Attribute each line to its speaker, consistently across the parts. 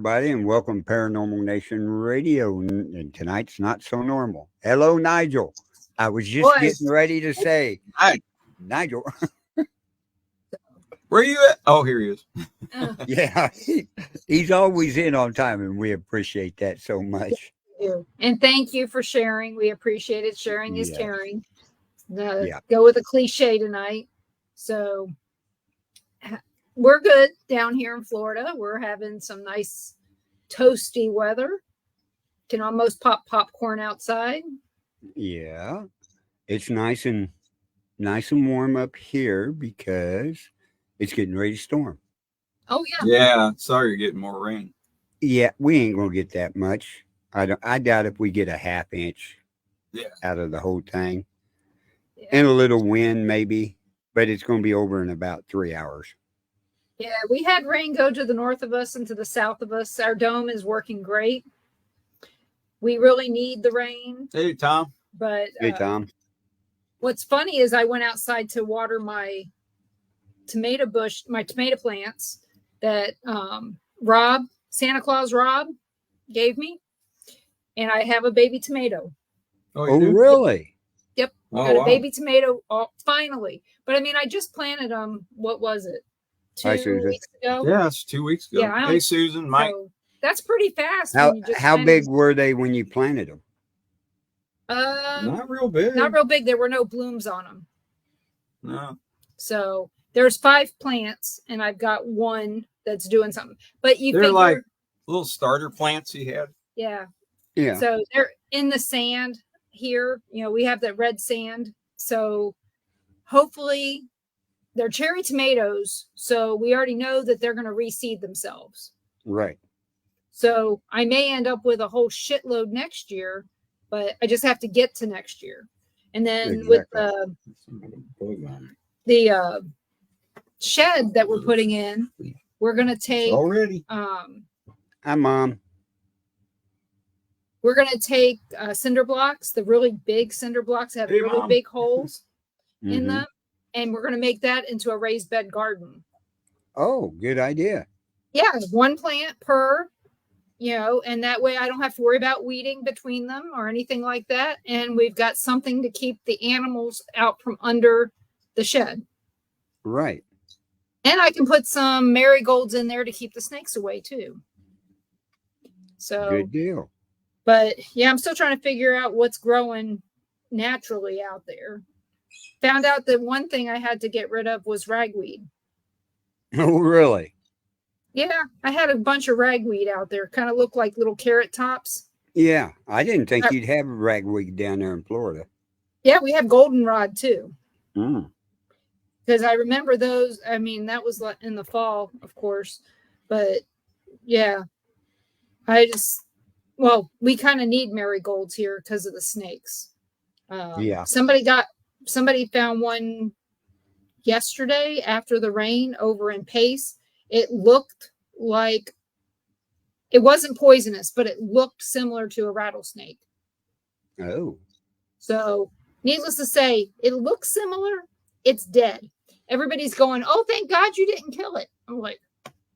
Speaker 1: everybody, and welcome to Paranormal Nation Radio. And tonight's not so normal. Hello, Nigel. I was just
Speaker 2: Boy.
Speaker 1: getting ready to say,
Speaker 3: Hi,
Speaker 1: Nigel.
Speaker 3: where are you at? Oh, here he is.
Speaker 1: Yeah, he's always in on time, and we appreciate that so much.
Speaker 2: And thank you for sharing. We appreciate it. Sharing is
Speaker 1: Yes.
Speaker 2: caring.
Speaker 1: Yeah.
Speaker 2: Go with a cliche tonight. So we're good down here in Florida. We're having some nice toasty weather. Can almost pop popcorn outside.
Speaker 1: Yeah, it's nice and warm up here because it's getting ready to storm.
Speaker 2: Oh yeah.
Speaker 3: Yeah, sorry you're getting more rain.
Speaker 1: Yeah, we ain't gonna get that much. I doubt if we get a half inch out of the whole thing.
Speaker 2: Yeah.
Speaker 1: And a little wind maybe, but it's going to be over in about 3 hours.
Speaker 2: Yeah, we had rain go to the north of us and to the south of us. Our dome is working great. We really need the rain.
Speaker 3: Hey, Tom.
Speaker 2: But
Speaker 1: Hey, Tom.
Speaker 2: What's funny is I went outside to water my tomato plants that Santa Claus Rob gave me. And I have a baby tomato.
Speaker 1: Oh, really?
Speaker 2: Yep. Got a baby tomato finally. But I mean, I just planted them. What was it? 2 weeks ago?
Speaker 3: Yeah, it's 2 weeks ago.
Speaker 2: Yeah,
Speaker 3: hey, Susan, Mike.
Speaker 2: So that's pretty fast.
Speaker 1: How big were they when you planted them?
Speaker 3: Not real big.
Speaker 2: Not real big. There were no blooms on them.
Speaker 3: No.
Speaker 2: So there's 5 plants, and I've got one that's doing something. But
Speaker 3: they're like little starter plants you had.
Speaker 2: Yeah.
Speaker 1: Yeah.
Speaker 2: So they're in the sand here. You know, we have that red sand. So hopefully they're cherry tomatoes. So we already know that they're going to reseed themselves.
Speaker 1: Right.
Speaker 2: So I may end up with a whole shitload next year, but I just have to get to next year. And then with the shed that we're putting in, we're going to take
Speaker 3: already.
Speaker 1: Hi, Mom.
Speaker 2: We're going to take cinder blocks, the really big cinder blocks that have really big holes in them. And we're going to make that into a raised bed garden.
Speaker 1: Oh, good idea.
Speaker 2: Yeah, 1 plant per, and that way I don't have to worry about weeding between them or anything like that. And we've got something to keep the animals out from under the shed.
Speaker 1: Right.
Speaker 2: And I can put some marigolds in there to keep the snakes away too. So
Speaker 1: good deal.
Speaker 2: But yeah, I'm still trying to figure out what's growing naturally out there. Found out that one thing I had to get rid of was ragweed.
Speaker 1: Oh, really?
Speaker 2: Yeah, I had a bunch of ragweed out there. Kind of looked like little carrot tops.
Speaker 1: Yeah, I didn't think you'd have ragweed down there in Florida.
Speaker 2: Yeah, we have goldenrod too.
Speaker 1: Because
Speaker 2: I remember those. I mean, that was in the fall, of course. But yeah, we kind of need marigolds here because of the snakes. Somebody found one yesterday after the rain over in Pace. It looked like it wasn't poisonous, but it looked similar to a rattlesnake.
Speaker 1: Oh.
Speaker 2: So needless to say, it looks similar. It's dead. Everybody's going, "Oh, thank God you didn't kill it." I'm like,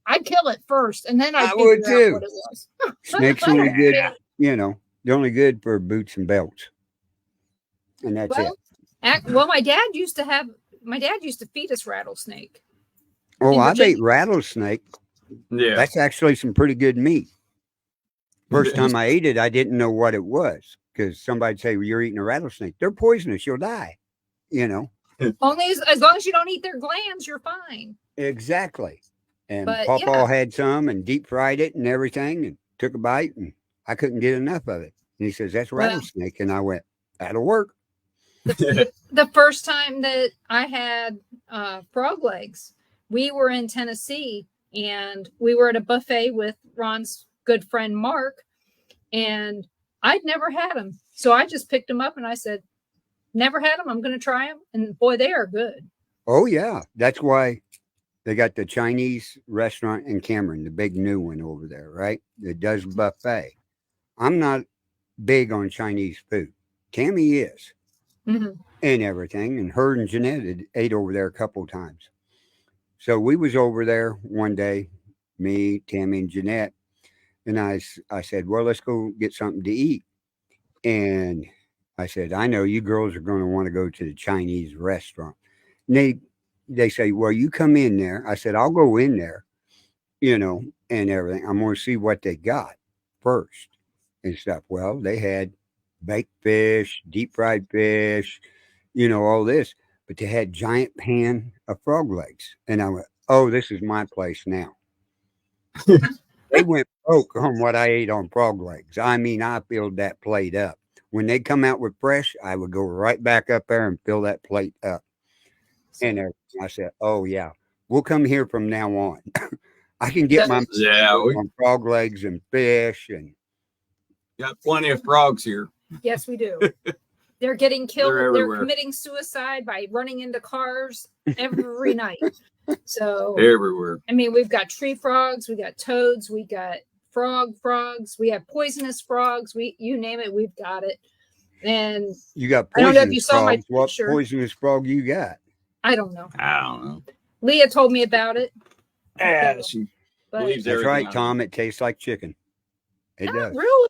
Speaker 2: I'd kill it first, and then I would too. What it was.
Speaker 1: Snakes only good, they're only good for boots and belts, and that's it.
Speaker 2: Well, my dad used to feed us rattlesnake.
Speaker 1: Oh, I've ate rattlesnake.
Speaker 3: Yeah,
Speaker 1: that's actually some pretty good meat. First time I ate it, I didn't know what it was because somebody'd say, "Well, you're eating a rattlesnake. They're poisonous. You'll die."
Speaker 2: Only as long as you don't eat their glands, you're fine.
Speaker 1: Exactly. And Papa had some and deep fried it and everything and took a bite and I couldn't get enough of it. And he says, "That's rattlesnake." And I went, "That'll work."
Speaker 2: The first time that I had frog legs, we were in Tennessee and we were at a buffet with Ron's good friend, Mark, and I'd never had them. So I just picked them up and I said, "Never had them. I'm going to try them." And boy, they are good.
Speaker 1: Oh, yeah. That's why they got the Chinese restaurant in Cameron, the big new one over there, right? That does buffet. I'm not big on Chinese food. Tammy is. And everything. And her and Jeanette had ate over there a couple of times. So we was over there one day, me, Tammy, and Jeanette. And I said, well, let's go get something to eat. And I said, I know you girls are going to want to go to the Chinese restaurant. And they say, well, you come in there. I said, I'll go in there, and everything. I'm going to see what they got first and stuff. Well, they had baked fish, deep fried fish, all this, but they had giant pan of frog legs. And I went, oh, this is my place now. They went broke on what I ate on frog legs. I mean, I filled that plate up. When they come out with fresh, I would go right back up there and fill that plate up. And I said, oh, yeah, we'll come here from now on. I can get my
Speaker 3: Yeah, we
Speaker 1: on frog legs and fish. And
Speaker 3: got plenty of frogs here.
Speaker 2: Yes, we do. They're getting killed.
Speaker 3: They're
Speaker 2: They're
Speaker 3: everywhere.
Speaker 2: committing suicide by running into cars every night. So
Speaker 3: Everywhere.
Speaker 2: I mean, we've got tree frogs, we got toads, we got frogs, we have poisonous frogs. You name it, we've got it. And
Speaker 1: you got
Speaker 2: I don't know if
Speaker 1: poisonous
Speaker 2: you saw my
Speaker 1: frogs. What
Speaker 2: picture.
Speaker 1: poisonous frog you got?
Speaker 2: I don't know.
Speaker 3: I don't know.
Speaker 2: Leah told me about it.
Speaker 3: Yeah, she
Speaker 2: But
Speaker 3: believes
Speaker 1: That's
Speaker 3: everything
Speaker 1: right,
Speaker 3: I
Speaker 1: Tom. It tastes like chicken. It
Speaker 2: not
Speaker 1: does.
Speaker 2: really.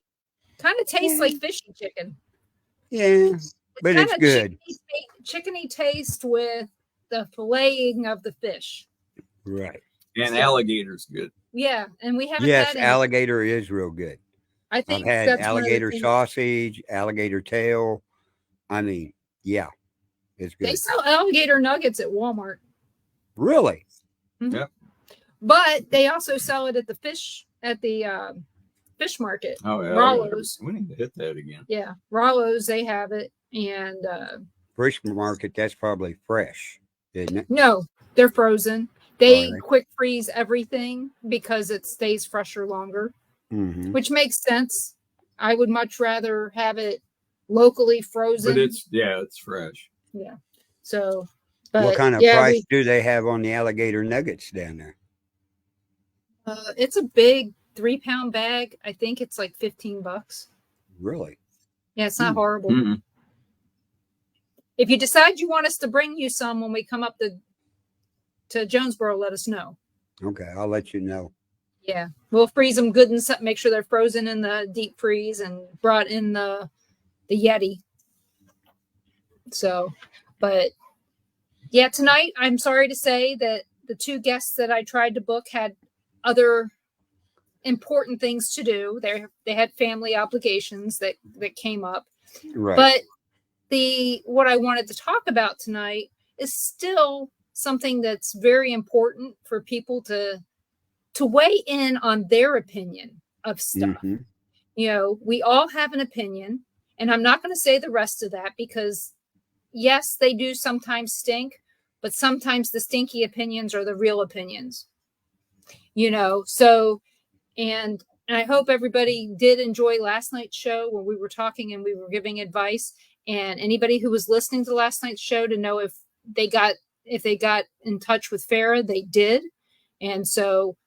Speaker 2: Kind of tastes like fishy chicken.
Speaker 1: Yeah, but it's
Speaker 2: kinda
Speaker 1: good.
Speaker 2: Chickeny taste with the filleting of the fish.
Speaker 1: Right.
Speaker 3: And alligator's good.
Speaker 2: Yeah, and we haven't
Speaker 1: Yes,
Speaker 2: had any.
Speaker 1: alligator is real good.
Speaker 2: I
Speaker 1: I've
Speaker 2: think
Speaker 1: had
Speaker 2: that's one of the
Speaker 1: alligator
Speaker 2: things-
Speaker 1: sausage, alligator tail. I mean, yeah, it's
Speaker 2: They
Speaker 1: good.
Speaker 2: sell alligator nuggets at Walmart,
Speaker 1: Really?
Speaker 2: but they also sell it at the fish market.
Speaker 3: Oh yeah.
Speaker 2: Rollo's.
Speaker 3: We need to hit that again.
Speaker 2: Yeah, Rollo's, they have it, and
Speaker 1: Fish market, that's probably fresh, isn't it?
Speaker 2: no, they're frozen. They
Speaker 1: Are they?
Speaker 2: quick freeze everything because it stays fresher longer,
Speaker 1: Mm-hmm.
Speaker 2: which makes sense. I would much rather have it locally frozen.
Speaker 3: But it's fresh.
Speaker 2: Yeah. So, but
Speaker 1: What kind of
Speaker 2: yeah,
Speaker 1: price do they have on the alligator nuggets down there?
Speaker 2: it's a big 3-pound bag. I think it's like $15.
Speaker 1: Really?
Speaker 2: Yeah, it's not horrible.
Speaker 3: Mm-mm.
Speaker 2: If you decide you want us to bring you some when we come up to Jonesboro, let us know.
Speaker 1: Okay, I'll let you know.
Speaker 2: Yeah, we'll freeze them good and make sure they're frozen in the deep freeze and brought in the Yeti. So, but yeah, tonight I'm sorry to say that the two guests that I tried to book had other important things to do. They had family obligations that came up.
Speaker 1: Right.
Speaker 2: But what I wanted to talk about tonight is still something that's very important for people to weigh in on their opinion of stuff.
Speaker 1: Mm-hmm.
Speaker 2: We all have an opinion, and I'm not going to say the rest of that because yes, they do sometimes stink, but sometimes the stinky opinions are the real opinions. So, and I hope everybody did enjoy last night's show where we were talking and we were giving advice. And anybody who was listening to last night's show to know if they got in touch with Farah, they did. And so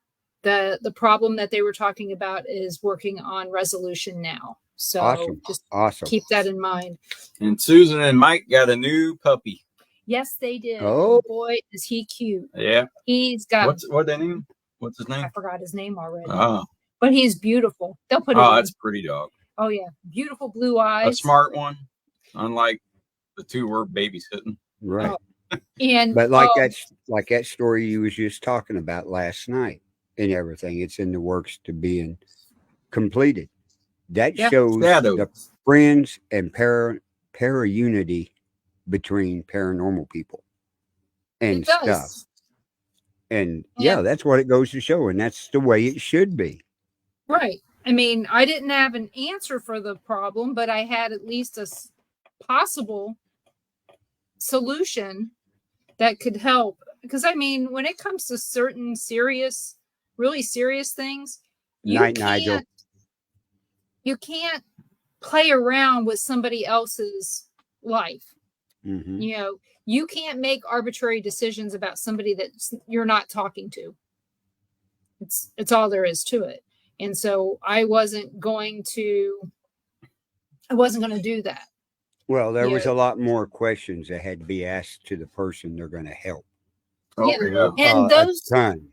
Speaker 2: the problem that they were talking about is working on resolution now. So just
Speaker 1: awesome.
Speaker 2: keep that in mind.
Speaker 3: And Susan and Mike got a new puppy.
Speaker 2: Yes, they did.
Speaker 1: Oh.
Speaker 2: Boy, is he cute.
Speaker 3: Yeah.
Speaker 2: He's got
Speaker 3: What's their name? What's his name?
Speaker 2: I forgot his name already.
Speaker 3: Oh.
Speaker 2: But he's beautiful. They'll put it in.
Speaker 3: That's a pretty dog.
Speaker 2: Oh yeah. Beautiful blue eyes.
Speaker 3: A smart one. Unlike the two we're babysitting.
Speaker 1: Right.
Speaker 2: And
Speaker 1: But like that story you was just talking about last night and everything, it's in the works to being completed. That shows the friends and para unity between paranormal people and stuff. And yeah, that's what it goes to show, and that's the way it should be.
Speaker 2: Right. I mean, I didn't have an answer for the problem, but I had at least a possible solution that could help. Because I mean, when it comes to certain really serious things,
Speaker 1: Nigel.
Speaker 2: You can't play around with somebody else's life.
Speaker 1: Mm-hmm.
Speaker 2: You can't make arbitrary decisions about somebody that you're not talking to. It's all there is to it. And so I wasn't going to do that.
Speaker 1: Well, there was a lot more questions that had to be asked to the person they're going to help.
Speaker 3: Oh,
Speaker 2: yeah. And
Speaker 1: a ton.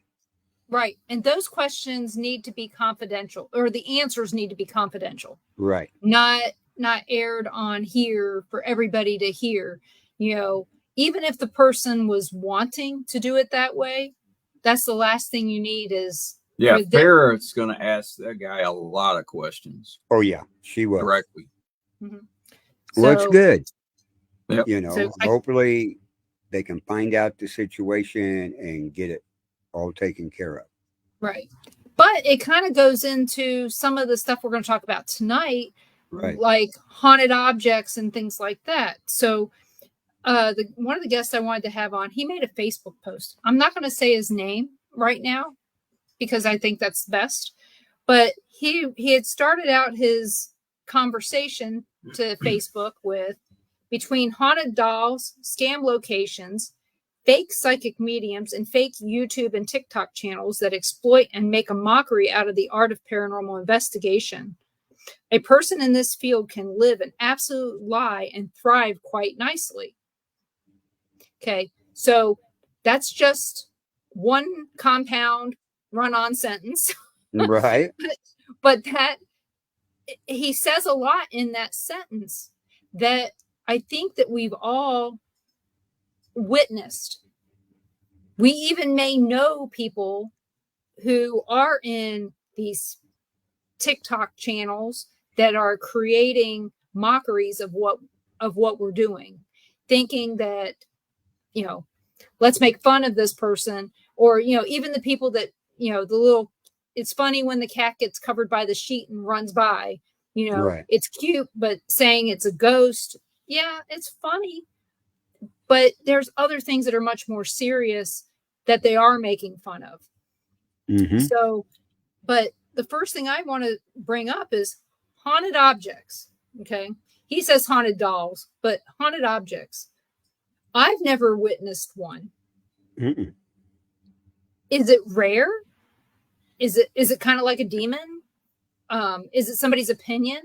Speaker 2: Right. And those questions need to be confidential, or the answers need to be confidential.
Speaker 1: Right.
Speaker 2: Not aired on here for everybody to hear. You know, even if the person was wanting to do it that way, that's the last thing you need is
Speaker 3: Yeah,
Speaker 2: for them.
Speaker 3: Farrah's going to ask that guy a lot of questions
Speaker 1: Oh yeah, she was.
Speaker 3: directly.
Speaker 2: Mhm.
Speaker 1: Well, it's
Speaker 2: So,
Speaker 1: good.
Speaker 3: Yep.
Speaker 1: You know,
Speaker 2: So I-
Speaker 1: hopefully they can find out the situation and get it all taken care of.
Speaker 2: right. But it kind of goes into some of the stuff we're going to talk about tonight,
Speaker 1: Right.
Speaker 2: like haunted objects and things like that. So one of the guests I wanted to have on, he made a Facebook post. I'm not going to say his name right now because I think that's best. But he had started out his conversation to Facebook with between haunted dolls, scam locations, fake psychic mediums, and fake YouTube and TikTok channels that exploit and make a mockery out of the art of paranormal investigation. A person in this field can live an absolute lie and thrive quite nicely. Okay, so that's just one compound run-on sentence.
Speaker 1: Right.
Speaker 2: But that he says a lot in that sentence that I think that we've all witnessed. We even may know people who are in these TikTok channels that are creating mockeries of what we're doing, thinking that, you know, let's make fun of this person, or, you know, even the people that, you know, the little, it's funny when the cat gets covered by the sheet and runs by, you know,
Speaker 1: Right.
Speaker 2: it's cute, but saying it's a ghost, yeah, it's funny. But there's other things that are much more serious that they are making fun of.
Speaker 1: Mm-hmm.
Speaker 2: So, but the first thing I want to bring up is haunted objects. Okay. He says haunted dolls, but haunted objects. I've never witnessed one.
Speaker 1: Mm-mm.
Speaker 2: Is it rare? Is it kind of like a demon? Is it somebody's opinion?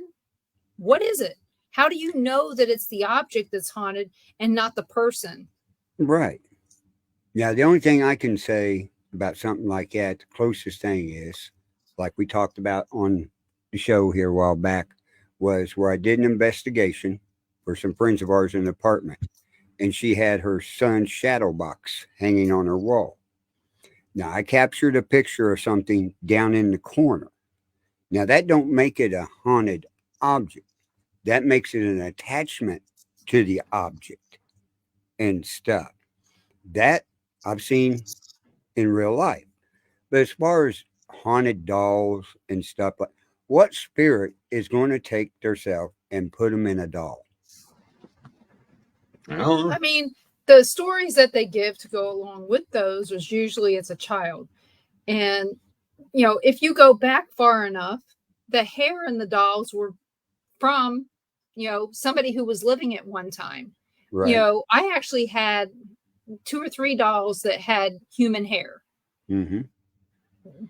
Speaker 2: What is it? How do you know that it's the object that's haunted and not the person?
Speaker 1: Right. Yeah, the only thing I can say about something like that, the closest thing is, like we talked about on the show here a while back, was where I did an investigation for some friends of ours in an apartment, and she had her son's shadow box hanging on her wall. Now I captured a picture of something down in the corner. Now that don't make it a haunted object. That makes it an attachment to the object and stuff. That I've seen in real life. But as far as haunted dolls and stuff, like what spirit is going to take theirself and put them in a doll?
Speaker 3: I don't know.
Speaker 2: I mean, the stories that they give to go along with those was usually it's a child. And, you know, if you go back far enough, the hair in the dolls were from, you know, somebody who was living at one time.
Speaker 1: Right.
Speaker 2: You know, I actually had 2 or 3 dolls that had human hair.
Speaker 1: Mm-hmm.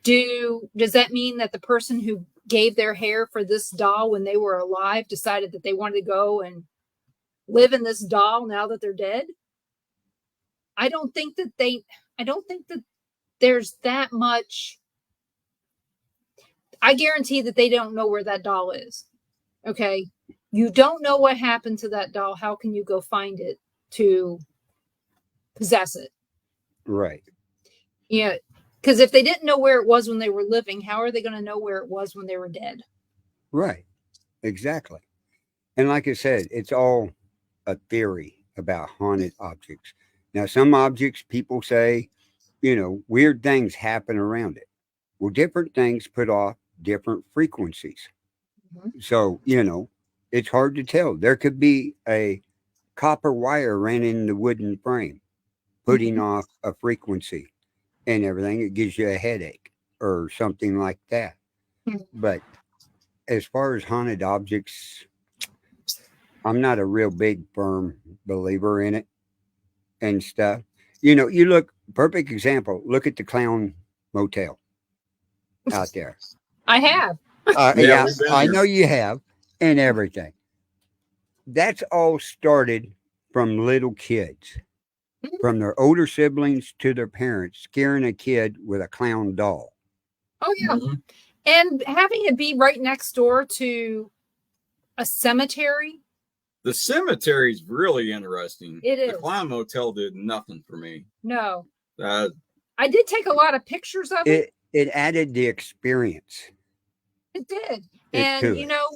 Speaker 2: Does that mean that the person who gave their hair for this doll when they were alive decided that they wanted to go and live in this doll now that they're dead? I don't think that there's that much. I guarantee that they don't know where that doll is. Okay. You don't know what happened to that doll. How can you go find it to possess it?
Speaker 1: Right.
Speaker 2: Yeah. Because if they didn't know where it was when they were living, how are they going to know where it was when they were dead?
Speaker 1: Right. Exactly. And like I said, it's all a theory about haunted objects. Now, some objects people say, you know, weird things happen around it. Well, different things put off different frequencies.
Speaker 2: Mhm.
Speaker 1: So, you know, it's hard to tell. There could be a copper wire ran in the wooden frame, putting
Speaker 2: Mhm.
Speaker 1: off a frequency and everything. It gives you a headache or something like that.
Speaker 2: Mhm.
Speaker 1: But as far as haunted objects, I'm not a real big firm believer in it and stuff. You know, you look, perfect example, look at the Clown Motel out there.
Speaker 2: I have.
Speaker 3: Yeah,
Speaker 1: Yeah,
Speaker 3: we've been
Speaker 1: I
Speaker 3: here.
Speaker 1: know you have and everything. That's all started from little kids. from their older siblings to their parents, scaring a kid with a clown doll.
Speaker 2: Oh yeah.
Speaker 3: Mhm.
Speaker 2: And having it be right next door to a cemetery.
Speaker 3: The cemetery's really interesting.
Speaker 2: It
Speaker 3: The
Speaker 2: is.
Speaker 3: Clown Motel did nothing for me.
Speaker 2: No.
Speaker 3: Uh,
Speaker 2: I did take a lot of pictures of it.
Speaker 1: It added the experience
Speaker 2: It did.
Speaker 1: to
Speaker 2: And you
Speaker 1: it.
Speaker 2: know,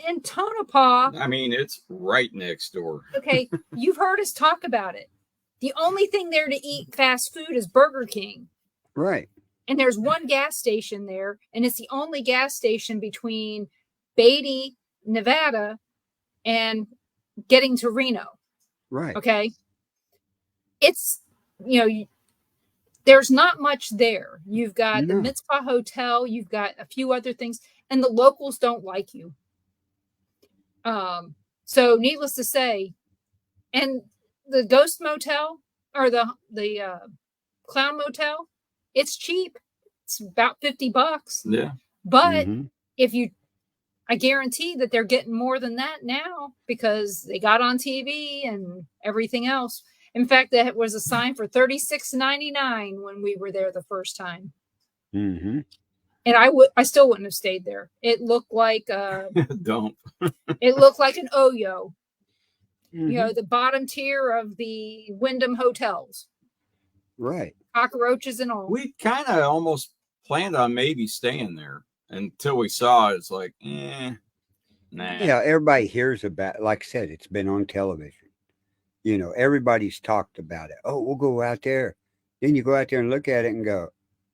Speaker 2: in Tonopah,
Speaker 3: I mean, it's right next door.
Speaker 2: okay, you've heard us talk about it. The only thing there to eat fast food is Burger King.
Speaker 1: Right.
Speaker 2: And there's one gas station there, and it's the only gas station between Beatty, Nevada, and getting to Reno.
Speaker 1: Right.
Speaker 2: Okay. It's, you know, there's not much there. You've got the
Speaker 1: No.
Speaker 2: Mitzvah Hotel, you've got a few other things, and the locals don't like you. So needless to say, and the Ghost Motel or the Clown Motel, it's cheap. It's about $50.
Speaker 3: Yeah.
Speaker 2: But
Speaker 1: Mhm.
Speaker 2: if you, I guarantee that they're getting more than that now because they got on TV and everything else. In fact, that was a sign for $36.99 when we were there the first time.
Speaker 1: Mhm.
Speaker 2: And I still wouldn't have stayed there. It looked like
Speaker 3: Don't.
Speaker 2: it looked like an Oyo,
Speaker 1: Mhm.
Speaker 2: you know, the bottom tier of the Wyndham hotels,
Speaker 1: Right.
Speaker 2: cockroaches and all.
Speaker 3: We kind of almost planned on maybe staying there until we saw it. It's like, nah.
Speaker 1: Yeah, everybody hears about, like I said, it's been on television. You know, everybody's talked about it. Oh, we'll go out there. Then you go out there and look at it and go,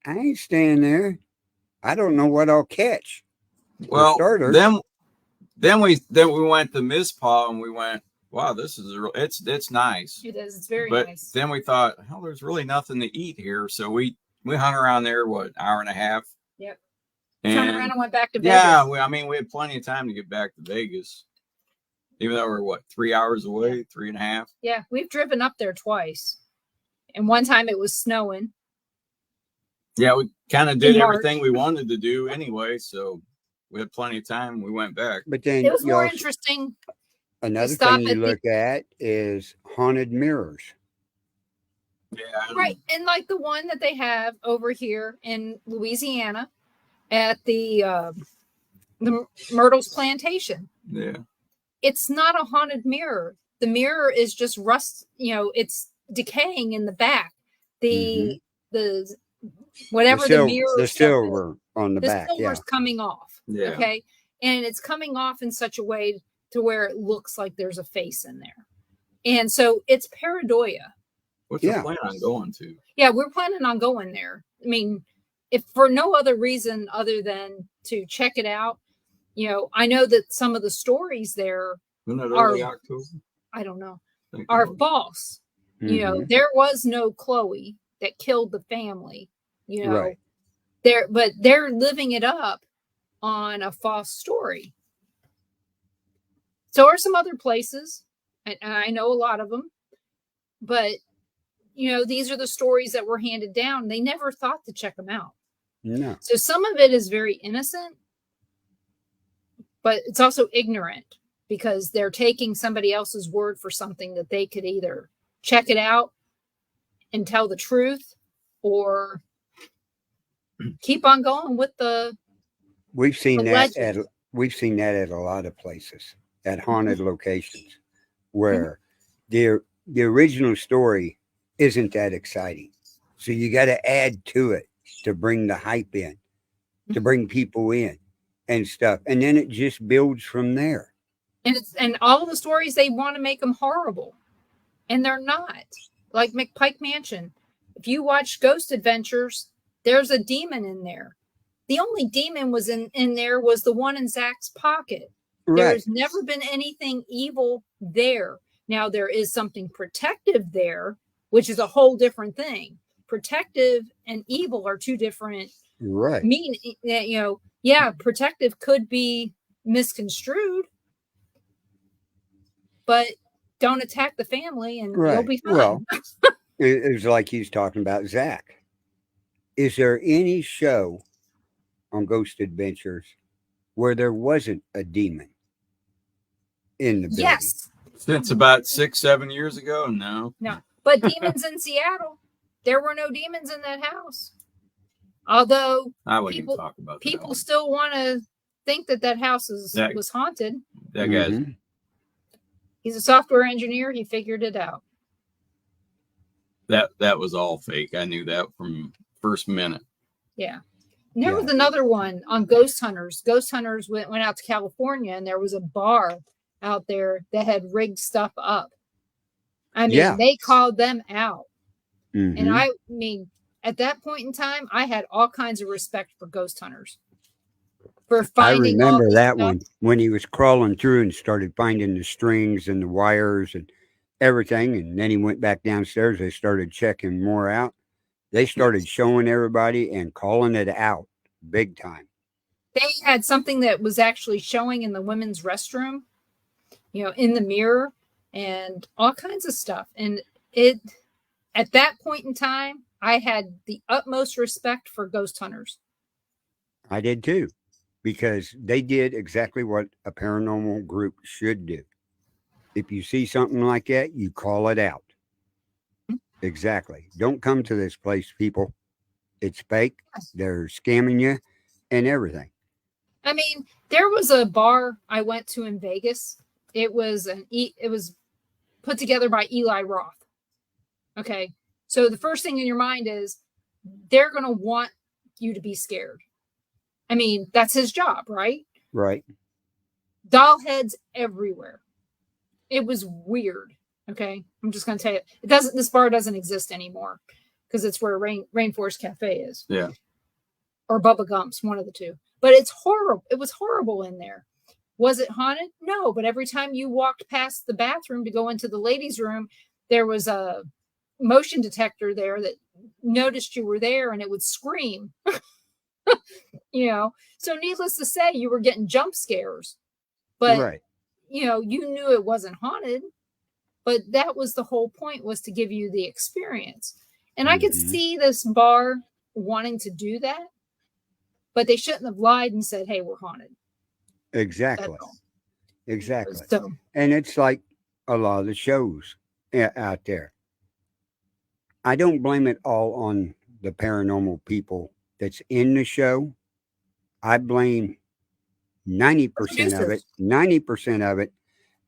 Speaker 1: I ain't staying there. I don't know what I'll catch.
Speaker 3: Well,
Speaker 1: starters.
Speaker 3: then we went to Mizpah and we went, wow, this is it's nice.
Speaker 2: It is. It's very
Speaker 3: But
Speaker 2: nice.
Speaker 3: then we thought, hell, there's really nothing to eat here. So we hung around there, what, hour and a half?
Speaker 2: Yep. Turned around
Speaker 3: And
Speaker 2: and went back to Vegas.
Speaker 3: yeah, I mean, we had plenty of time to get back to Vegas, even though we're what, 3 hours away, 3.5.
Speaker 2: Yeah, we've driven up there twice, and one time it was snowing.
Speaker 3: Yeah, we kind of did
Speaker 2: In
Speaker 3: everything
Speaker 2: March.
Speaker 3: we wanted to do anyway, so we had plenty of time. We went back.
Speaker 1: But then
Speaker 2: It was
Speaker 1: you
Speaker 2: more
Speaker 1: also-
Speaker 2: interesting.
Speaker 1: another
Speaker 2: stop
Speaker 1: thing you
Speaker 2: at the-
Speaker 1: look at is haunted mirrors.
Speaker 3: Yeah,
Speaker 2: Right. And like the one that they have over here in Louisiana at the Myrtle's Plantation.
Speaker 3: Yeah.
Speaker 2: It's not a haunted mirror. The mirror is just rust, you know, it's decaying in the back. The whatever the mirror
Speaker 1: the
Speaker 2: stuff is,
Speaker 1: silver on the back.
Speaker 2: silver's
Speaker 1: Yeah.
Speaker 2: coming off.
Speaker 3: Yeah.
Speaker 2: Okay. And it's coming off in such a way to where it looks like there's a face in there. And so it's pareidoia.
Speaker 3: What's the
Speaker 1: Yeah.
Speaker 3: plan on going to?
Speaker 2: Yeah, we're planning on going there. I mean, if for no other reason other than to check it out, you know, I know that some of the stories there,
Speaker 3: Isn't it
Speaker 2: Are-
Speaker 3: early October?
Speaker 2: I don't know,
Speaker 3: I think it
Speaker 2: are
Speaker 3: was.
Speaker 2: false. You know,
Speaker 1: Mhm.
Speaker 2: there was no Chloe that killed the family, you know,
Speaker 1: Right.
Speaker 2: but they're living it up on a false story. So are some other places, and I know a lot of them, but you know, these are the stories that were handed down. They never thought to check them out.
Speaker 1: No.
Speaker 2: So some of it is very innocent, but it's also ignorant because they're taking somebody else's word for something that they could either check it out and tell the truth or keep on going with the
Speaker 1: We've seen
Speaker 2: The
Speaker 1: that
Speaker 2: legend.
Speaker 1: at a lot of places, at haunted locations, where the original story isn't that exciting. So you got to add to it to bring the hype in, to bring people in and stuff, and then it just builds from there.
Speaker 2: and all of the stories they want to make them horrible, and they're not. Like McPike Mansion. If you watch Ghost Adventures, there's a demon in there. The only demon was in there was the one in Zach's pocket.
Speaker 1: Right.
Speaker 2: There's never been anything evil there. Now there is something protective there, which is a whole different thing. Protective and evil are two different
Speaker 1: Right.
Speaker 2: you know, yeah, protective could be misconstrued, but don't attack the family and you'll
Speaker 1: Right.
Speaker 2: be fine.
Speaker 1: Well, it was like he's talking about Zach. Is there any show on Ghost Adventures where there wasn't a demon in the building?
Speaker 2: Yes.
Speaker 3: Since about 6-7 years ago, no.
Speaker 2: No. But demons in Seattle, there were no demons in that house. Although
Speaker 3: I wouldn't
Speaker 2: people
Speaker 3: even talk about that
Speaker 2: people
Speaker 3: one.
Speaker 2: still want to think that house was haunted.
Speaker 3: That guy's
Speaker 1: Mhm.
Speaker 2: He's a software engineer. He figured it out.
Speaker 3: that was all fake. I knew that from first minute.
Speaker 2: Yeah. And there was
Speaker 1: Yeah.
Speaker 2: another one on Ghost Hunters. Ghost Hunters went out to California, and there was a bar out there that had rigged stuff up. I mean,
Speaker 1: Yeah.
Speaker 2: they called them out. And
Speaker 1: Mhm.
Speaker 2: I mean, at that point in time, I had all kinds of respect for Ghost Hunters. For
Speaker 1: I
Speaker 2: finding all
Speaker 1: remember
Speaker 2: this
Speaker 1: that
Speaker 2: stuff.
Speaker 1: one when he was crawling through and started finding the strings and the wires and everything. And then he went back downstairs. They started checking more out. They started showing everybody and calling it out big time.
Speaker 2: They had something that was actually showing in the women's restroom, in the mirror and all kinds of stuff. And it, at that point in time, I had the utmost respect for Ghost Hunters.
Speaker 1: I did too, because they did exactly what a paranormal group should do. If you see something like that, you call it out. Exactly. Don't come to this place, people. It's fake. They're scamming you and everything.
Speaker 2: I mean, there was a bar I went to in Vegas. It was put together by Eli Roth. Okay. So the first thing in your mind is they're going to want you to be scared. I mean, that's his job, right?
Speaker 1: Right.
Speaker 2: Doll heads everywhere. It was weird. Okay. I'm just going to tell you, this bar doesn't exist anymore because it's where Rainforest Cafe is.
Speaker 3: Yeah.
Speaker 2: Or Bubba Gump's, one of the two. But it's horrible. It was horrible in there. Was it haunted? No. But every time you walked past the bathroom to go into the ladies' room, there was a motion detector there that noticed you were there and it would scream. So needless to say, you were getting jump scares. But
Speaker 1: Right.
Speaker 2: you knew it wasn't haunted. But that was the whole point, was to give you the experience. And I could
Speaker 1: Mhm.
Speaker 2: see this bar wanting to do that, but they shouldn't have lied and said, hey, we're haunted.
Speaker 1: Exactly.
Speaker 2: That's all.
Speaker 1: Exactly.
Speaker 2: So
Speaker 1: And it's like a lot of the shows out there. I don't blame it all on the paranormal people that's in the show. I blame 90% of it,
Speaker 2: producers.
Speaker 1: 90% of it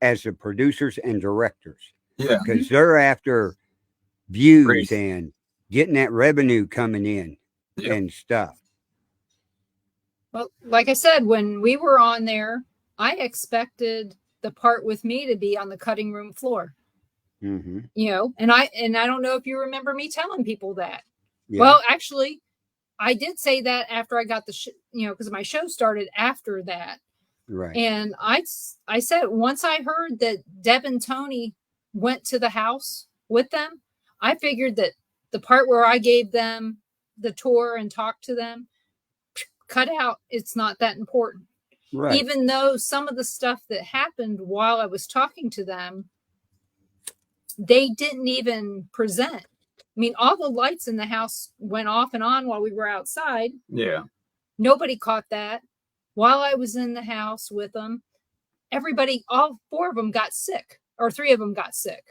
Speaker 1: as the producers and directors,
Speaker 3: Yeah.
Speaker 1: because they're after views
Speaker 3: Great.
Speaker 1: and getting that revenue coming in
Speaker 3: Yep.
Speaker 1: and stuff.
Speaker 2: Well, like I said, when we were on there, I expected the part with me to be on the cutting room floor.
Speaker 1: Mm-hmm.
Speaker 2: And I don't know if you remember me telling people that.
Speaker 1: Yeah.
Speaker 2: Well, actually, I did say that after I got because my show started after that.
Speaker 1: Right.
Speaker 2: And I said, once I heard that Deb and Tony went to the house with them, I figured that the part where I gave them the tour and talked to them, cut out. It's not that important.
Speaker 1: Right.
Speaker 2: Even though some of the stuff that happened while I was talking to them, they didn't even present. I mean, all the lights in the house went off and on while we were outside.
Speaker 3: Yeah.
Speaker 2: Nobody caught that. While I was in the house with them, everybody, all four of them got sick, or three of them got sick.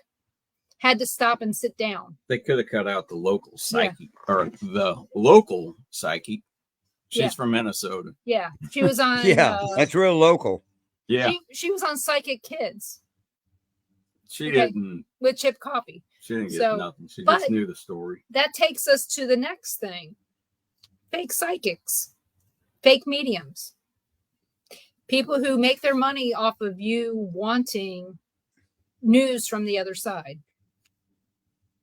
Speaker 2: Had to stop and sit down.
Speaker 3: They could have cut out the local psychic or the local psychic. She's from Minnesota.
Speaker 2: Yeah. She was on
Speaker 1: that's real local.
Speaker 3: Yeah.
Speaker 2: She was on Psychic Kids.
Speaker 3: She
Speaker 2: Okay.
Speaker 3: didn't.
Speaker 2: With Chip Coffee.
Speaker 3: She didn't get
Speaker 2: So,
Speaker 3: nothing. She
Speaker 2: but-
Speaker 3: just knew the story.
Speaker 2: That takes us to the next thing. Fake psychics. Fake mediums. People who make their money off of you wanting news from the other side.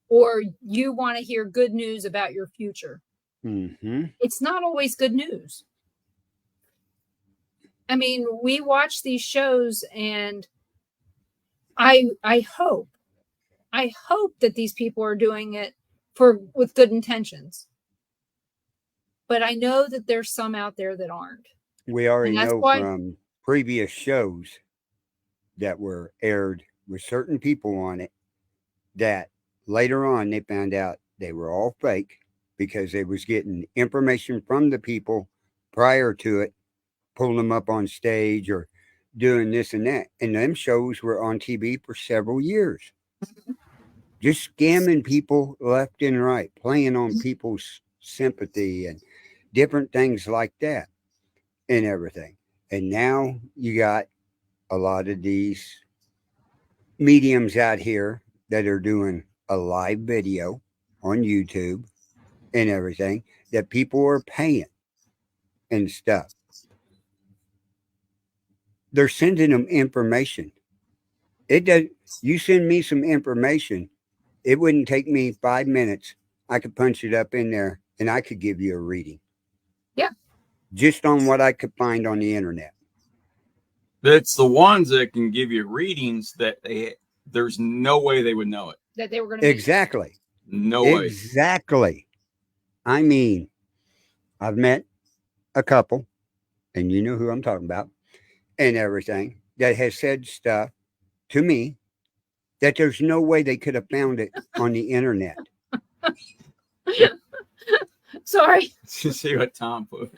Speaker 2: Or you want to hear good news about your future.
Speaker 1: Mm-hmm.
Speaker 2: It's not always good news. I mean, we watch these shows and I hope that these people are doing it with good intentions. But I know that there's some out there that aren't.
Speaker 1: We already
Speaker 2: And that's
Speaker 1: know
Speaker 2: why-
Speaker 1: from previous shows that were aired with certain people on it that later on they found out they were all fake because they was getting information from the people prior to it, pulling them up on stage or doing this and that. And them shows were on TV for several years. just scamming people left and right, playing on people's sympathy and different things like that and everything. And now you got a lot of these mediums out here that are doing a live video on YouTube and everything that people are paying and stuff. They're sending them information. It does. You send me some information, it wouldn't take me 5 minutes. I could punch it up in there and I could give you a reading.
Speaker 2: Yeah.
Speaker 1: Just on what I could find on the internet.
Speaker 3: It's the ones that can give you readings that there's no way they would know it.
Speaker 2: That they were going to
Speaker 1: Exactly.
Speaker 3: No way.
Speaker 1: Exactly. I mean, I've met a couple, and you know who I'm talking about, and everything that has said stuff to me that there's no way they could have found it on the internet.
Speaker 2: Sorry.
Speaker 3: See what Tom put.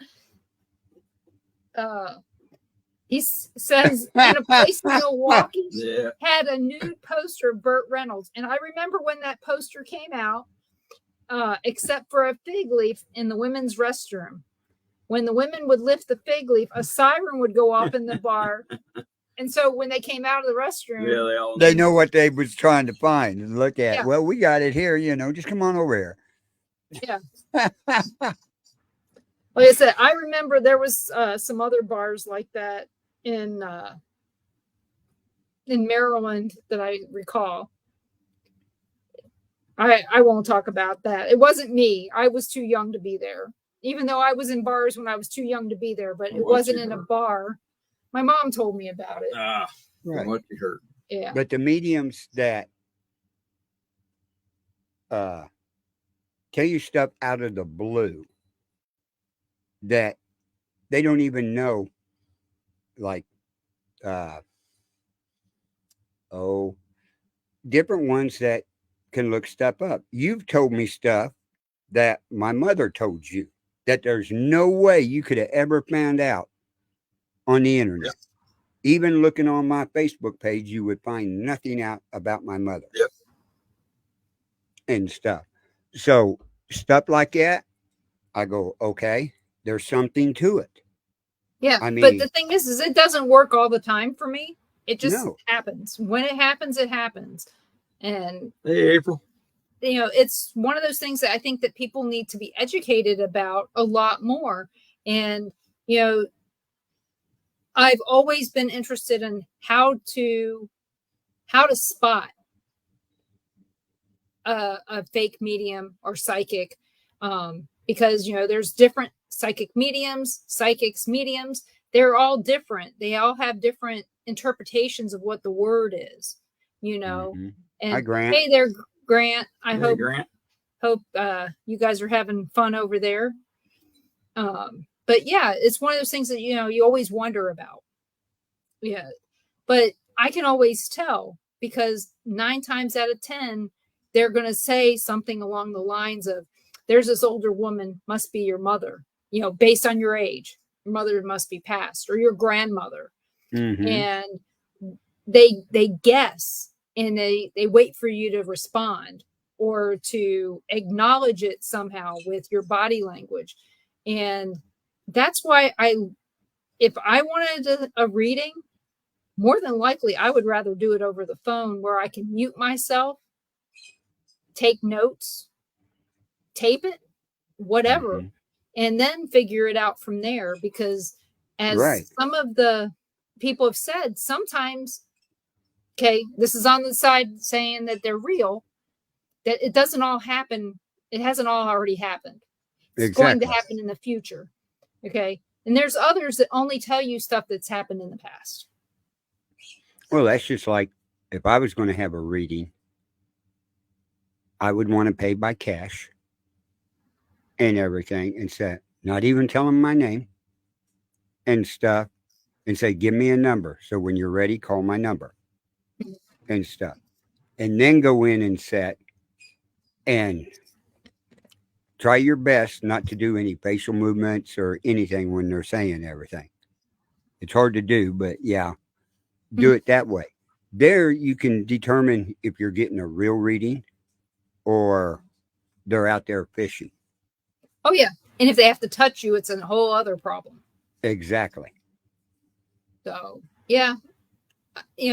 Speaker 2: He says in a place in Milwaukee
Speaker 3: Yeah.
Speaker 2: had a nude poster of Burt Reynolds. And I remember when that poster came out, except for a fig leaf in the women's restroom. When the women would lift the fig leaf, a siren would go off in the bar. And so when they came out of the restroom,
Speaker 3: Yeah,
Speaker 1: they know what they was trying to find and look at.
Speaker 2: Yeah.
Speaker 1: Well, we got it here, just come on over here.
Speaker 2: Yeah. Like I said, I remember there was some other bars like that in Maryland that I recall. I won't talk about that. It wasn't me. I was too young to be there. Even though I was in bars when I was too young to be there, but it wasn't in a bar. My mom told me about it.
Speaker 1: Right.
Speaker 3: What you heard.
Speaker 2: Yeah.
Speaker 1: But the mediums that tell you stuff out of the blue that they don't even know, like different ones that can look stuff up. You've told me stuff that my mother told you that there's no way you could have ever found out on the internet.
Speaker 3: Yep.
Speaker 1: Even looking on my Facebook page, you would find nothing out about my mother.
Speaker 3: Yep.
Speaker 1: And stuff. So stuff like that, I go, okay, there's something to it.
Speaker 2: Yeah.
Speaker 1: I
Speaker 2: But
Speaker 1: mean-
Speaker 2: the thing is it doesn't work all the time for me. It just
Speaker 1: No.
Speaker 2: happens. When it happens, it happens. And
Speaker 3: Hey, April.
Speaker 2: it's one of those things that I think that people need to be educated about a lot more. And, I've always been interested in how to spot a fake medium or psychic, because, there's different psychic mediums, psychics, mediums. They're all different. They all have different interpretations of what the word is,
Speaker 1: Mhm.
Speaker 2: And
Speaker 1: Hi, Grant.
Speaker 2: hey there, Grant. I
Speaker 3: Hey,
Speaker 2: hope
Speaker 3: Grant.
Speaker 2: you guys are having fun over there. But yeah, it's one of those things that you always wonder about. Yeah, but I can always tell because 9 times out of 10 they're going to say something along the lines of, "There's this older woman, must be your mother. Based on your age, your mother must be passed, or your grandmother."
Speaker 1: Mhm.
Speaker 2: And they guess and they wait for you to respond or to acknowledge it somehow with your body language. And that's why if I wanted a reading, more than likely I would rather do it over the phone where I can mute myself, take notes, tape it, whatever,
Speaker 1: Mhm.
Speaker 2: and then figure it out from there. Because as
Speaker 1: Right.
Speaker 2: some of the people have said, sometimes, okay, this is on the side saying that they're real, that it doesn't all happen. It hasn't all already happened. It's going to
Speaker 1: Exactly.
Speaker 2: happen in the future. Okay. And there's others that only tell you stuff that's happened in the past.
Speaker 1: Well, that's just like if I was going to have a reading, I would want to pay by cash and everything and say, not even tell them my name and stuff, and say, give me a number. So when you're ready, call my number and stuff. And then go in and set and try your best not to do any facial movements or anything when they're saying everything. It's hard to do, but yeah, do it that way. There you can determine if you're getting a real reading or they're out there fishing.
Speaker 2: Oh yeah. And if they have to touch you, it's a whole other problem.
Speaker 1: Exactly.
Speaker 2: So yeah.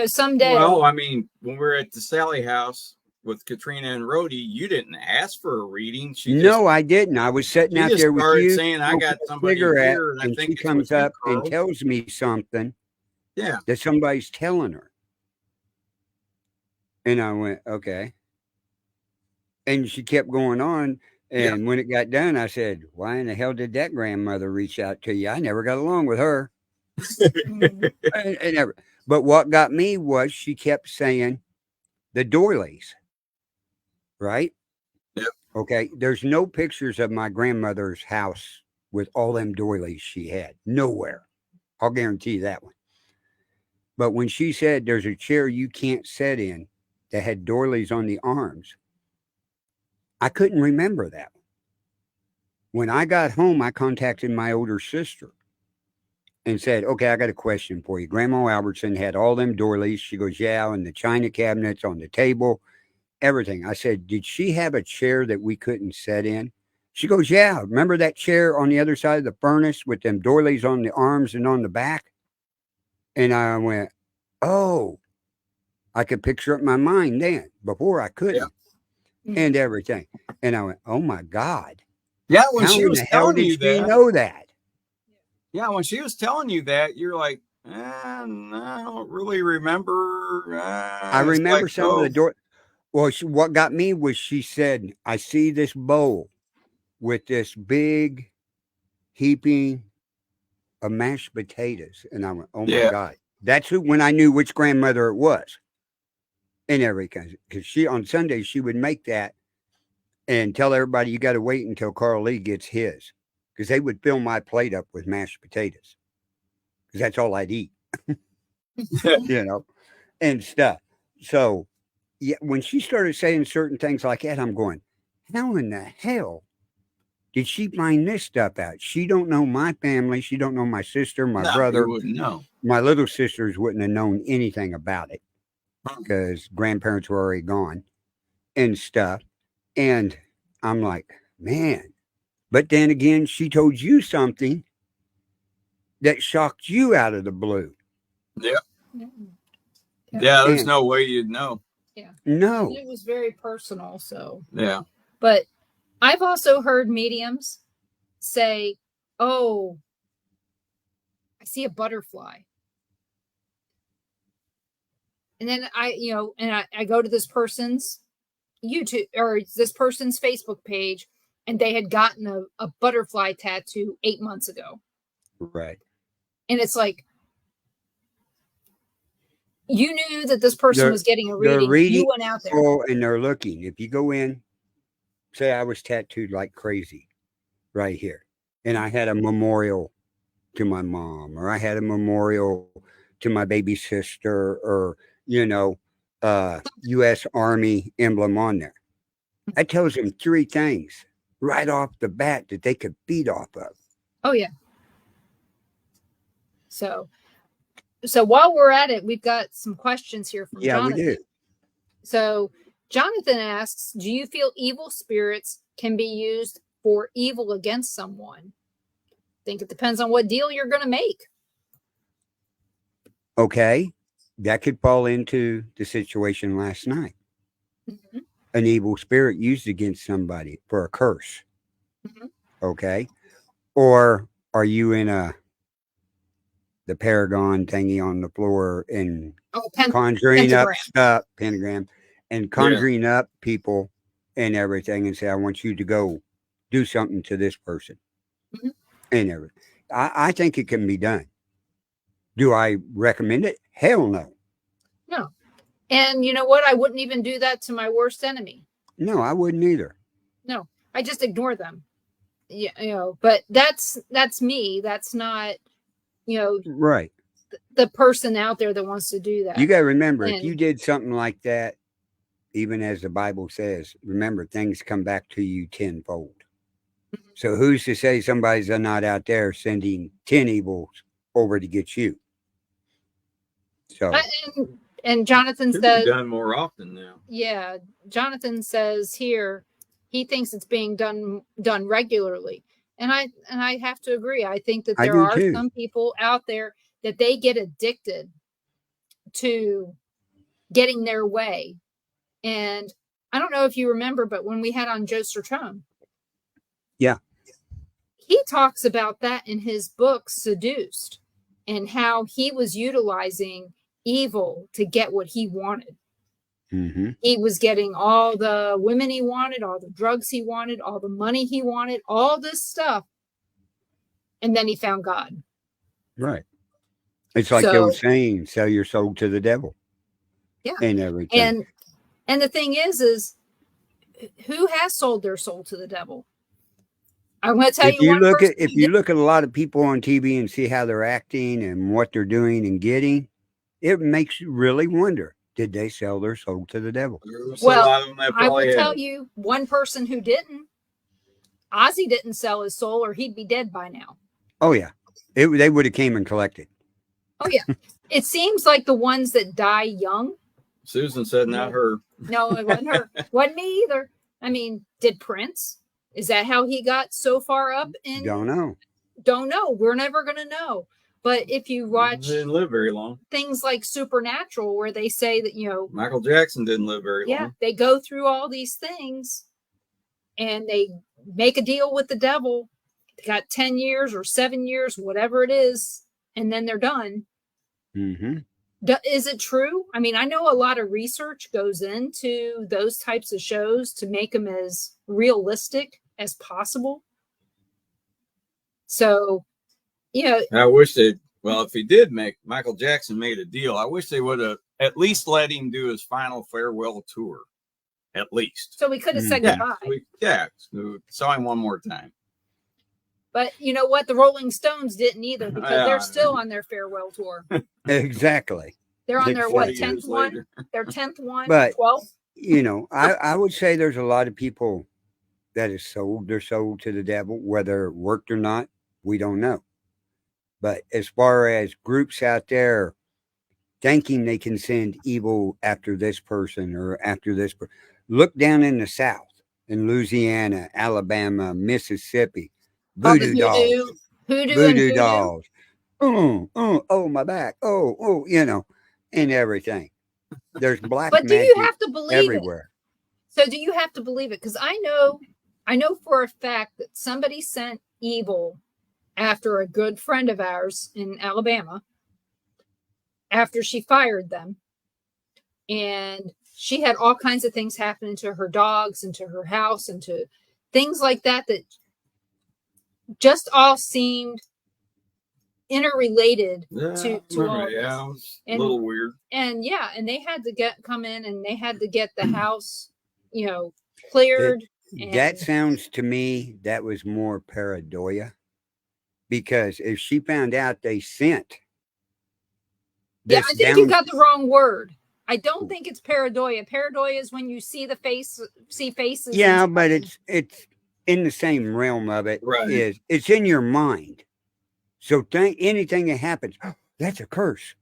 Speaker 2: Someday.
Speaker 3: Well, I mean, when we were at the Sally house with Katrina and Rhodey, you didn't ask for a reading.
Speaker 1: No, I didn't. I was sitting
Speaker 3: she
Speaker 1: out
Speaker 3: just
Speaker 1: there with
Speaker 3: started
Speaker 1: you,
Speaker 3: saying, "I
Speaker 1: smoking
Speaker 3: got
Speaker 1: a
Speaker 3: somebody
Speaker 1: cigarette,
Speaker 3: here, and I
Speaker 1: and
Speaker 3: think
Speaker 1: she
Speaker 3: it's
Speaker 1: comes
Speaker 3: with you,
Speaker 1: up and
Speaker 3: Carl."
Speaker 1: tells me something
Speaker 3: Yeah,
Speaker 1: that somebody's telling her. And I went, okay. And she kept going on.
Speaker 3: yeah.
Speaker 1: And when it got done, I said, why in the hell did that grandmother reach out to you? I never got along with her.
Speaker 2: Mhm.
Speaker 1: And never. But what got me was she kept saying the doilies, right?
Speaker 3: Yep.
Speaker 1: Okay. There's no pictures of my grandmother's house with all them doilies she had. Nowhere. I'll guarantee you that one. But when she said there's a chair you can't sit in that had doilies on the arms, I couldn't remember that. When I got home, I contacted my older sister and said, okay, I got a question for you. Grandma Albertson had all them doilies. She goes, yeah, and the china cabinets on the table, everything. I said, did she have a chair that we couldn't sit in? She goes, yeah. Remember that chair on the other side of the furnace with them doilies on the arms and on the back? And I went, oh, I could picture it in my mind then. Before I
Speaker 3: Yeah.
Speaker 1: couldn't. And everything. And I went, oh my God.
Speaker 3: Yeah, when
Speaker 1: How
Speaker 3: she
Speaker 1: in
Speaker 3: was
Speaker 1: the hell
Speaker 3: telling
Speaker 1: did
Speaker 3: you
Speaker 1: she
Speaker 3: that,
Speaker 1: know that?
Speaker 3: yeah, when she was telling you that, you're like, no, I don't really remember.
Speaker 1: I
Speaker 3: It's
Speaker 1: remember
Speaker 3: like,
Speaker 1: some of the
Speaker 3: oh,
Speaker 1: door. Well, what got me was she said, I see this bowl with this big heaping of mashed potatoes. And I went, oh my
Speaker 3: yeah,
Speaker 1: God. That's when I knew which grandmother it was and everything. Because she, on Sundays, she would make that and tell everybody, you got to wait until Carl Lee gets his. Because they would fill my plate up with mashed potatoes. Because that's all I'd eat, you know, and stuff. So, yeah, when she started saying certain things like that, I'm going, how in the hell did she find this stuff out? She don't know my family. She don't know my sister, my
Speaker 3: no, you
Speaker 1: brother.
Speaker 3: wouldn't know.
Speaker 1: My little sisters wouldn't have known anything about it because grandparents were already gone and stuff. And I'm like, man. But then again, she told you something that shocked you out of the blue.
Speaker 3: Yeah,
Speaker 2: Mhm.
Speaker 3: yeah. There's
Speaker 1: And
Speaker 3: no way you'd know.
Speaker 2: Yeah.
Speaker 1: no,
Speaker 2: It was very personal. So,
Speaker 3: Yeah,
Speaker 2: but I've also heard mediums say, oh, I see a butterfly. And then I go to this person's YouTube or this person's Facebook page, and they had gotten a butterfly tattoo 8 months ago.
Speaker 1: right.
Speaker 2: And it's like, you knew that this person
Speaker 1: They're,
Speaker 2: was getting a
Speaker 1: they're
Speaker 2: reading.
Speaker 1: reading
Speaker 2: You went out there.
Speaker 1: people and they're looking. If you go in, say I was tattooed like crazy right here, and I had a memorial to my mom, or I had a memorial to my baby sister, or U.S. Army emblem on there. That tells them three things right off the bat that they could feed off of.
Speaker 2: Oh yeah. So while we're at it, we've got some questions here from
Speaker 1: Yeah, we
Speaker 2: Jonathan.
Speaker 1: do.
Speaker 2: So Jonathan asks, do you feel evil spirits can be used for evil against someone? I think it depends on what deal you're going to make.
Speaker 1: Okay, that could fall into the situation last night.
Speaker 2: Mm-hmm.
Speaker 1: An evil spirit used against somebody for a curse.
Speaker 2: Mm-hmm.
Speaker 1: Okay, or are you in the Paragon thingy on the floor and conjuring up
Speaker 2: Pentagram.
Speaker 1: stuff, pentagram, and
Speaker 3: yeah.
Speaker 1: conjuring up people and everything, and say, "I want you to go do something to this person,"
Speaker 2: Mm-hmm.
Speaker 1: and everything. I think it can be done. Do I recommend it? Hell no.
Speaker 2: No. And you know what? I wouldn't even do that to my worst enemy.
Speaker 1: No, I wouldn't either.
Speaker 2: No, I just ignore them. Yeah, but that's me. That's not,
Speaker 1: Right.
Speaker 2: the person out there that wants to do that.
Speaker 1: You got to remember, if
Speaker 2: And
Speaker 1: you did something like that, even as the Bible says, remember things come back to you tenfold. So who's to say somebody's not out there sending 10 evils over to get you? So
Speaker 2: And Jonathan
Speaker 3: Should be
Speaker 2: says,
Speaker 3: done more often now.
Speaker 2: yeah, Jonathan says here he thinks it's being done regularly. And I have to agree. I think that
Speaker 1: I
Speaker 2: there
Speaker 1: do
Speaker 2: are
Speaker 1: too.
Speaker 2: some people out there that they get addicted to getting their way. And I don't know if you remember, but when we had on Joe Sertone,
Speaker 1: Yeah.
Speaker 2: he talks about that in his book Seduced, and how he was utilizing evil to get what he wanted.
Speaker 1: Mm-hmm.
Speaker 2: He was getting all the women he wanted, all the drugs he wanted, all the money he wanted, all this stuff. And then he found God.
Speaker 1: Right. It's like the
Speaker 2: So,
Speaker 1: old saying, sell your soul to the devil.
Speaker 2: yeah.
Speaker 1: And everything.
Speaker 2: And the thing is who has sold their soul to the devil? I'm going to tell
Speaker 1: If
Speaker 2: you
Speaker 1: you
Speaker 2: one person.
Speaker 1: if you look at a lot of people on TV and see how they're acting and what they're doing and getting, it makes you really wonder, did they sell their soul to the devil?
Speaker 3: There's
Speaker 2: Well,
Speaker 3: a lot of them that
Speaker 2: I will
Speaker 3: probably
Speaker 2: tell
Speaker 3: have.
Speaker 2: you one person who didn't. Ozzy didn't sell his soul, or he'd be dead by now.
Speaker 1: Oh yeah. They would have came and collected.
Speaker 2: Oh yeah. It seems like the ones that die young.
Speaker 3: Susan said not her.
Speaker 2: No, it wasn't her. Wasn't me either. I mean, did Prince? Is that how he got so far up in?
Speaker 1: Don't know.
Speaker 2: Don't know. We're never going to know. But if you watch
Speaker 3: They didn't live very long.
Speaker 2: things like Supernatural, where they say that,
Speaker 3: Michael Jackson didn't live very long.
Speaker 2: they go through all these things and they make a deal with the devil. They got 10 years or 7 years, whatever it is, and then they're done.
Speaker 1: Mm-hmm.
Speaker 2: Is it true? I mean, I know a lot of research goes into those types of shows to make them as realistic as possible. So,
Speaker 3: I wish they, well, if he did Michael Jackson made a deal, I wish they would have at least let him do his final farewell tour. At least.
Speaker 2: So we could have said
Speaker 3: Yeah,
Speaker 2: goodbye.
Speaker 3: We saw him one more time.
Speaker 2: But you know what? The Rolling Stones didn't either, because they're still on their farewell tour.
Speaker 1: Exactly.
Speaker 2: They're on their,
Speaker 3: 40
Speaker 2: 10th
Speaker 3: years
Speaker 2: one?
Speaker 3: later.
Speaker 2: Their 10th one?
Speaker 1: But
Speaker 2: 12th?
Speaker 1: I would say there's a lot of people that have sold their soul to the devil, whether it worked or not, we don't know. But as far as groups out there thinking they can send evil after this person or after this person, look down in the South, in Louisiana, Alabama, Mississippi, voodoo dolls, voodoo dolls. Oh, my back. Oh, and everything. There's black
Speaker 2: But do
Speaker 1: magic
Speaker 2: you have to believe
Speaker 1: everywhere.
Speaker 2: So do you have to believe it? Because I know for a fact that somebody sent evil after a good friend of ours in Alabama after she fired them. And she had all kinds of things happening to her dogs and to her house and to things like that just all seemed interrelated to all this.
Speaker 3: Yeah, it was a little weird.
Speaker 2: And they had to come in and they had to get the house, cleared.
Speaker 1: That sounds to me that was more paranoia, because if she found out they sent
Speaker 2: I think you got the wrong word. I don't think it's paranoia. Paranoia is when you see faces.
Speaker 1: Yeah, but it's in the same realm of it.
Speaker 3: Right.
Speaker 1: It's in your mind. So anything that happens, that's a curse.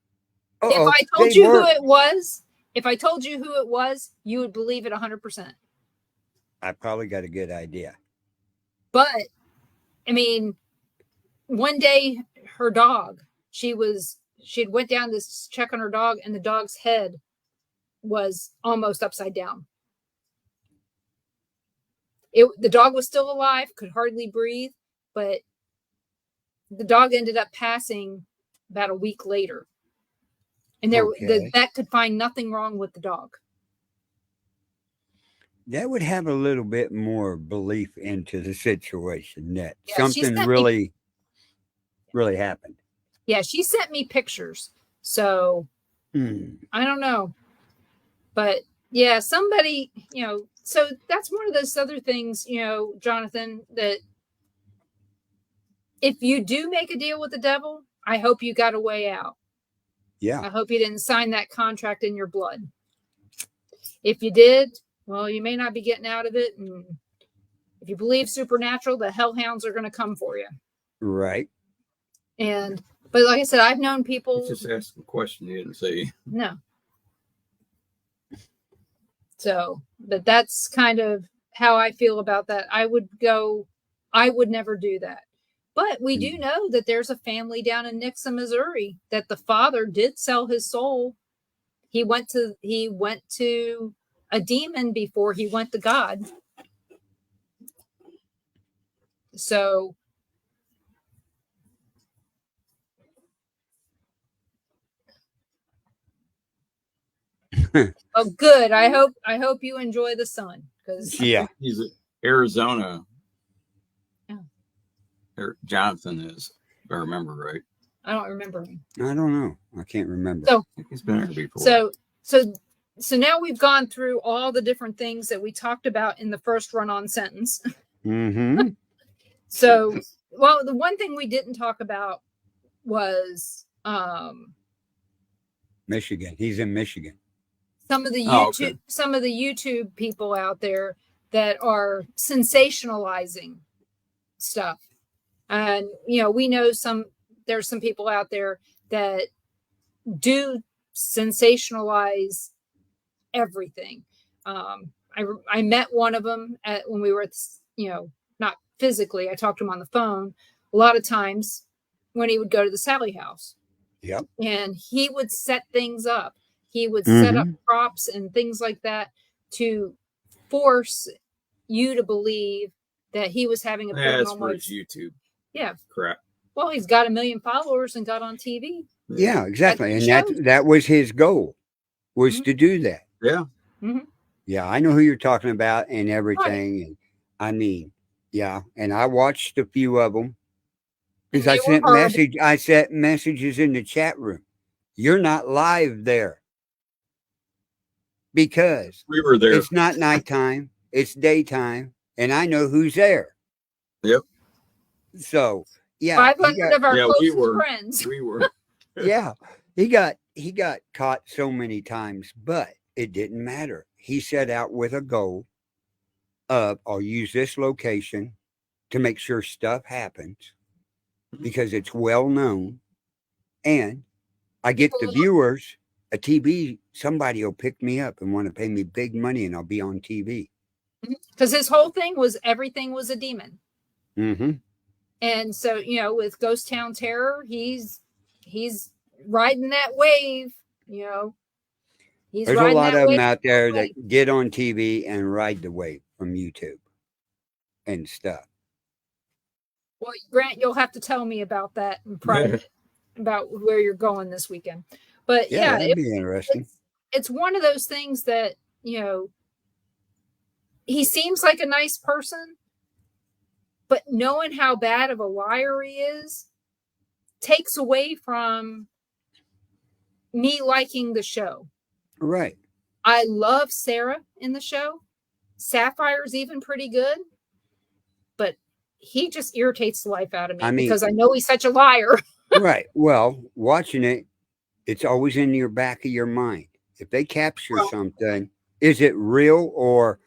Speaker 2: If I told you who it was, you would believe it 100%.
Speaker 1: I probably got a good idea.
Speaker 2: But I mean, one day her dog, she'd went down to check on her dog, and the dog's head was almost upside down. The dog was still alive, could hardly breathe, but the dog ended up passing about a week later. And the vet could find nothing wrong with the dog. That
Speaker 1: would have a little bit more belief into the situation that something really happened.
Speaker 2: Yeah, she sent me pictures. So I don't know. But yeah, somebody, so that's one of those other things, Jonathan, that if you do make a deal with the devil, I hope you got a way out.
Speaker 1: Yeah.
Speaker 2: I hope you didn't sign that contract in your blood. If you did, well, you may not be getting out of it. And if you believe supernatural, the hellhounds are going to come for you.
Speaker 1: Right.
Speaker 2: But like I said, I've known people.
Speaker 3: Just ask a question you didn't say.
Speaker 2: No. So, but that's kind of how I feel about that. I would never do that. But we do know that there's a family down in Nixa, Missouri, that the father did sell his soul. He went to a demon before he went to God. So oh good. I hope you enjoy the sun, because
Speaker 1: Yeah.
Speaker 3: He's in Arizona.
Speaker 2: Yeah.
Speaker 3: Jonathan is, if I remember right.
Speaker 2: I don't remember him.
Speaker 1: I don't know. I can't remember.
Speaker 2: So
Speaker 3: I think he's been there before.
Speaker 2: So now we've gone through all the different things that we talked about in the first run-on sentence.
Speaker 1: Mm-hmm.
Speaker 2: So, well, the one thing we didn't talk about was
Speaker 1: Michigan. He's in Michigan.
Speaker 2: some of the
Speaker 3: Okay.
Speaker 2: some of the YouTube people out there that are sensationalizing stuff. And we know there's some people out there that do sensationalize everything. I met one of them when we were at, not physically, I talked to him on the phone a lot of times when he would go to the Sally house.
Speaker 1: Yep.
Speaker 2: And he would set things up. He would set up props and things like that to force you to believe that he was having a
Speaker 3: That's for
Speaker 2: paranormal.
Speaker 3: his YouTube.
Speaker 2: Yeah.
Speaker 3: Correct.
Speaker 2: Well, he's got 1 million followers and got on TV.
Speaker 1: Yeah, exactly. And
Speaker 2: shows.
Speaker 1: that was his goal, was
Speaker 2: Mhm.
Speaker 1: to do that.
Speaker 3: Yeah.
Speaker 2: Mhm.
Speaker 1: Yeah, I know who you're talking about and everything. And I mean, yeah, and I watched a few of them because
Speaker 2: And they were hard.
Speaker 1: I sent messages in the chat room. You're not live there because
Speaker 3: We were there.
Speaker 1: it's not nighttime, it's daytime, and I know who's there.
Speaker 3: Yep.
Speaker 1: So yeah,
Speaker 2: 500 of our
Speaker 3: Yeah, we
Speaker 2: closest
Speaker 3: were.
Speaker 2: friends.
Speaker 3: We were.
Speaker 1: yeah, he got caught so many times, but it didn't matter. He set out with a goal of, I'll use this location to make sure stuff happens because it's well known, and I get the viewers a TV. Somebody will pick me up and want to pay me big money, and I'll be on TV.
Speaker 2: Because his whole thing was everything was a demon.
Speaker 1: Mm-hmm.
Speaker 2: And so, with Ghost Town Terror, he's riding that wave, He's
Speaker 1: There's a
Speaker 2: riding
Speaker 1: lot
Speaker 2: that
Speaker 1: of them
Speaker 2: wave
Speaker 1: out there
Speaker 2: way.
Speaker 1: that get on TV and ride the wave from YouTube and stuff.
Speaker 2: Well, Grant, you'll have to tell me about that in private, about where you're going this weekend. But
Speaker 1: Yeah, that'd be interesting.
Speaker 2: It's one of those things that, he seems like a nice person, but knowing how bad of a liar he is takes away from me liking the show.
Speaker 1: Right.
Speaker 2: I love Sarah in the show. Sapphire's even pretty good, but he just irritates the life out of me because I know he's such a liar.
Speaker 1: Right. Well, watching it, it's always in your back of your mind. If they capture something, is it real or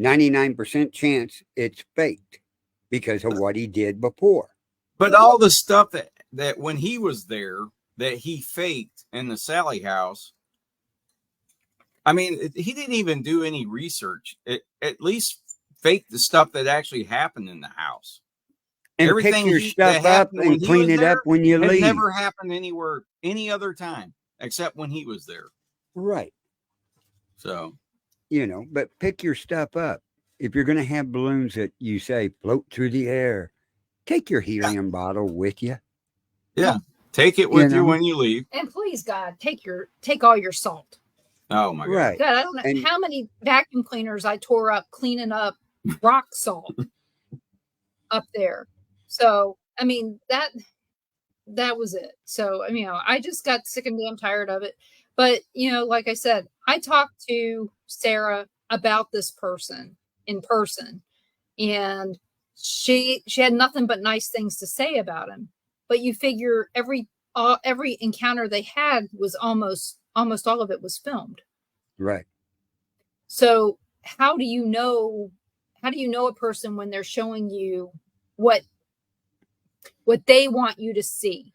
Speaker 1: 99% chance it's faked because of what he did before?
Speaker 3: But all the stuff that when he was there that he faked in the Sally house, I mean, he didn't even do any research. At least fake the stuff that actually happened in the house.
Speaker 1: And
Speaker 3: everything
Speaker 1: pick your stuff up and clean it up when you leave.
Speaker 3: It never happened anywhere, any other time, except when he was there.
Speaker 1: Right.
Speaker 3: So,
Speaker 1: but pick your stuff up. If you're going to have balloons that you say float through the air, take your helium bottle with you.
Speaker 3: Yeah. Take it with you when you leave.
Speaker 2: And please, God, take all your salt.
Speaker 3: Oh my God.
Speaker 1: Right.
Speaker 2: God, I don't know how many vacuum cleaners I tore up cleaning up rock salt up there. So, I mean, that was it. So, I just got sick and damn tired of it. But, like I said, I talked to Sarah about this person in person, and she had nothing but nice things to say about him. But you figure every encounter they had was almost all of it was filmed.
Speaker 1: Right.
Speaker 2: So how do you know a person when they're showing you what they want you to see?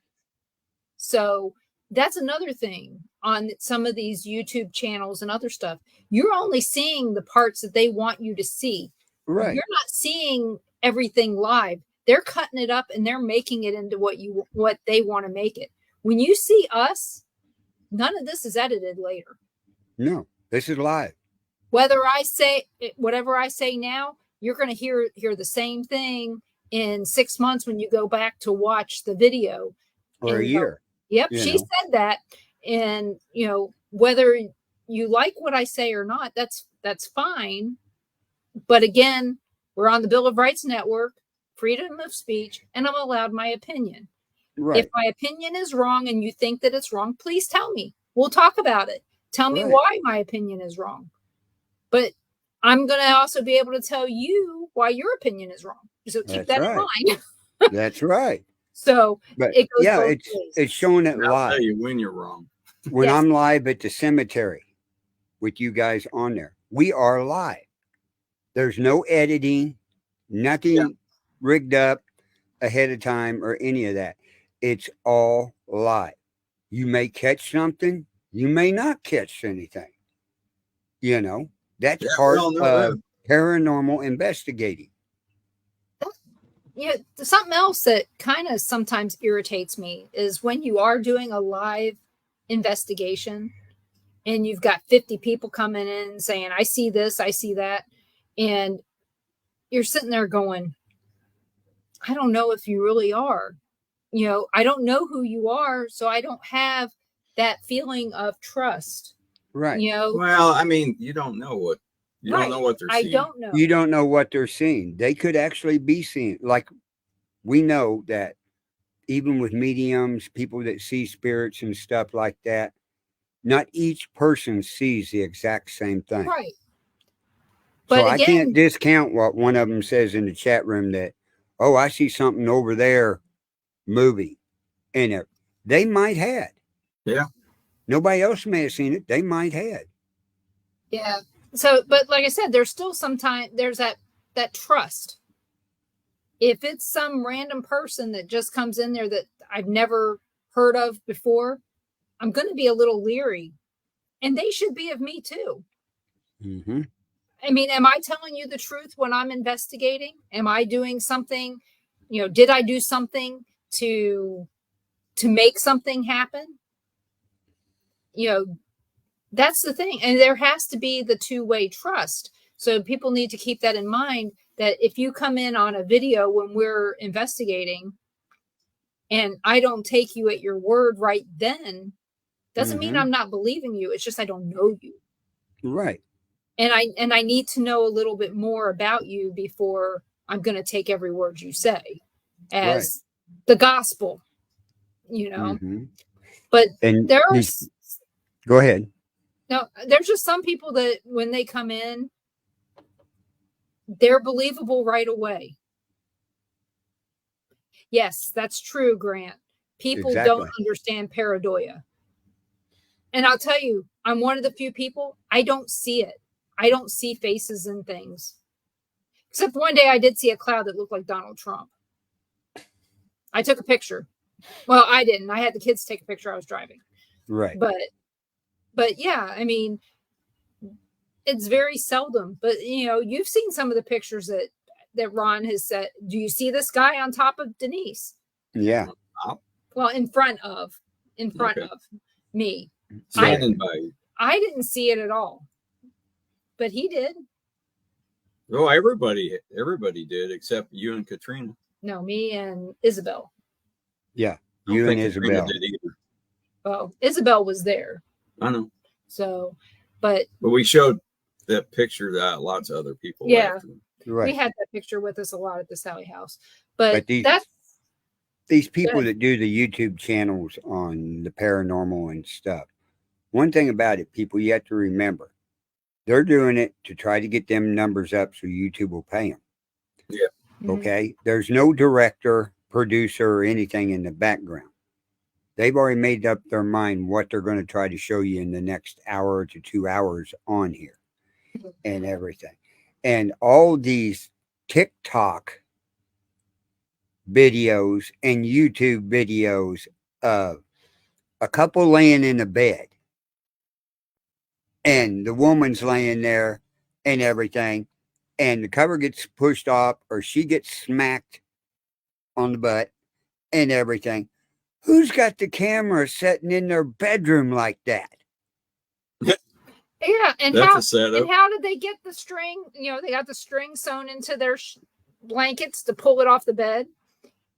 Speaker 2: So that's another thing on some of these YouTube channels and other stuff. You're only seeing the parts that they want you to see.
Speaker 1: Right.
Speaker 2: You're not seeing everything live. They're cutting it up and they're making it into what they want to make it. When you see us, none of this is edited later.
Speaker 1: No, this is live.
Speaker 2: Whether I say whatever I say now, you're going to hear the same thing in 6 months when you go back to watch the video.
Speaker 1: Or a year.
Speaker 2: Yep, she said that. And whether you like what I say or not, that's fine. But again, we're on the Bill of Rights Network, freedom of speech, and I'm allowed my opinion.
Speaker 1: Right.
Speaker 2: If my opinion is wrong and you think that it's wrong, please tell me. We'll talk about it. Tell me why my opinion is wrong. But I'm going to also be able to tell you why your opinion is wrong. So keep that in mind.
Speaker 1: That's right.
Speaker 2: So
Speaker 1: but
Speaker 2: it goes both ways.
Speaker 1: It's showing it
Speaker 3: I'll
Speaker 1: live.
Speaker 3: tell you when you're wrong.
Speaker 1: When I'm live at the cemetery with you guys on there, we are live. There's no editing, nothing rigged up ahead of time or any of that. It's all live. You may catch something, you may not catch anything. That's part of paranormal investigating.
Speaker 2: Something else that kind of sometimes irritates me is when you are doing a live investigation and you've got 50 people coming in saying, I see this, I see that. And you're sitting there going, I don't know if you really are. I don't know who you are. So I don't have that feeling of trust.
Speaker 1: Right.
Speaker 3: Well, I mean, you don't know what don't know what they're seeing.
Speaker 2: I don't know.
Speaker 1: You don't know what they're seeing. They could actually be seeing. Like, we know that even with mediums, people that see spirits and stuff like that, not each person sees the exact same thing.
Speaker 2: Right.
Speaker 1: But so I can't discount what one of them says in the chat room that, oh, I see something over there moving. And they might have.
Speaker 3: Yeah.
Speaker 1: Nobody else may have seen it. They might have.
Speaker 2: Yeah. So, but like I said, there's still there's that trust. If it's some random person that just comes in there that I've never heard of before, I'm going to be a little leery. And they should be of me too.
Speaker 1: Mm-hmm.
Speaker 2: I mean, am I telling you the truth when I'm investigating? Am I doing something, did I do something to make something happen? That's the thing. And there has to be the two-way trust. So people need to keep that in mind, that if you come in on a video when we're investigating and I don't take you at your word right then, doesn't mean I'm not believing you. It's just I don't know you.
Speaker 1: Right.
Speaker 2: And I need to know a little bit more about you before I'm going to take every word you say as the gospel, But there's
Speaker 1: go ahead.
Speaker 2: No, there's just some people that when they come in, they're believable right away. Yes, that's true, Grant. People don't understand pareidoia. And I'll tell you, I'm one of the few people, I don't see it. I don't see faces and things. Except one day I did see a cloud that looked like Donald Trump. I took a picture. Well, I didn't. I had the kids take a picture. I was driving.
Speaker 1: Right.
Speaker 2: But yeah, I mean, it's very seldom. But, you've seen some of the pictures that Ron has said. Do you see this guy on top of Denise?
Speaker 1: Yeah.
Speaker 2: Well, in front of me.
Speaker 3: Standing by you.
Speaker 2: I didn't see it at all. But he did.
Speaker 3: Oh, everybody did except you and Katrina.
Speaker 2: No, me and Isabel.
Speaker 1: Yeah, you and Isabel.
Speaker 3: Did either.
Speaker 2: Well, Isabel was there.
Speaker 3: I know.
Speaker 2: So, but
Speaker 3: we showed that picture that lots of other people.
Speaker 2: Yeah,
Speaker 1: right.
Speaker 2: We had that picture with us a lot at the Sally house. But
Speaker 1: these people that do the YouTube channels on the paranormal and stuff. One thing about it, people, you have to remember, they're doing it to try to get them numbers up so YouTube will pay them.
Speaker 3: Yeah.
Speaker 1: Okay. There's no director, producer, or anything in the background. They've already made up their mind what they're going to try to show you in the next hour to 2 hours on here and everything. And all these TikTok videos and YouTube videos of a couple laying in a bed, and the woman's laying there and everything, and the cover gets pushed off, or she gets smacked on the butt and everything. Who's got the camera sitting in their bedroom like that?
Speaker 2: Yeah, and
Speaker 3: That's
Speaker 2: how
Speaker 3: a setup.
Speaker 2: and how did they get the string? You know, they got the string sewn into their blankets to pull it off the bed.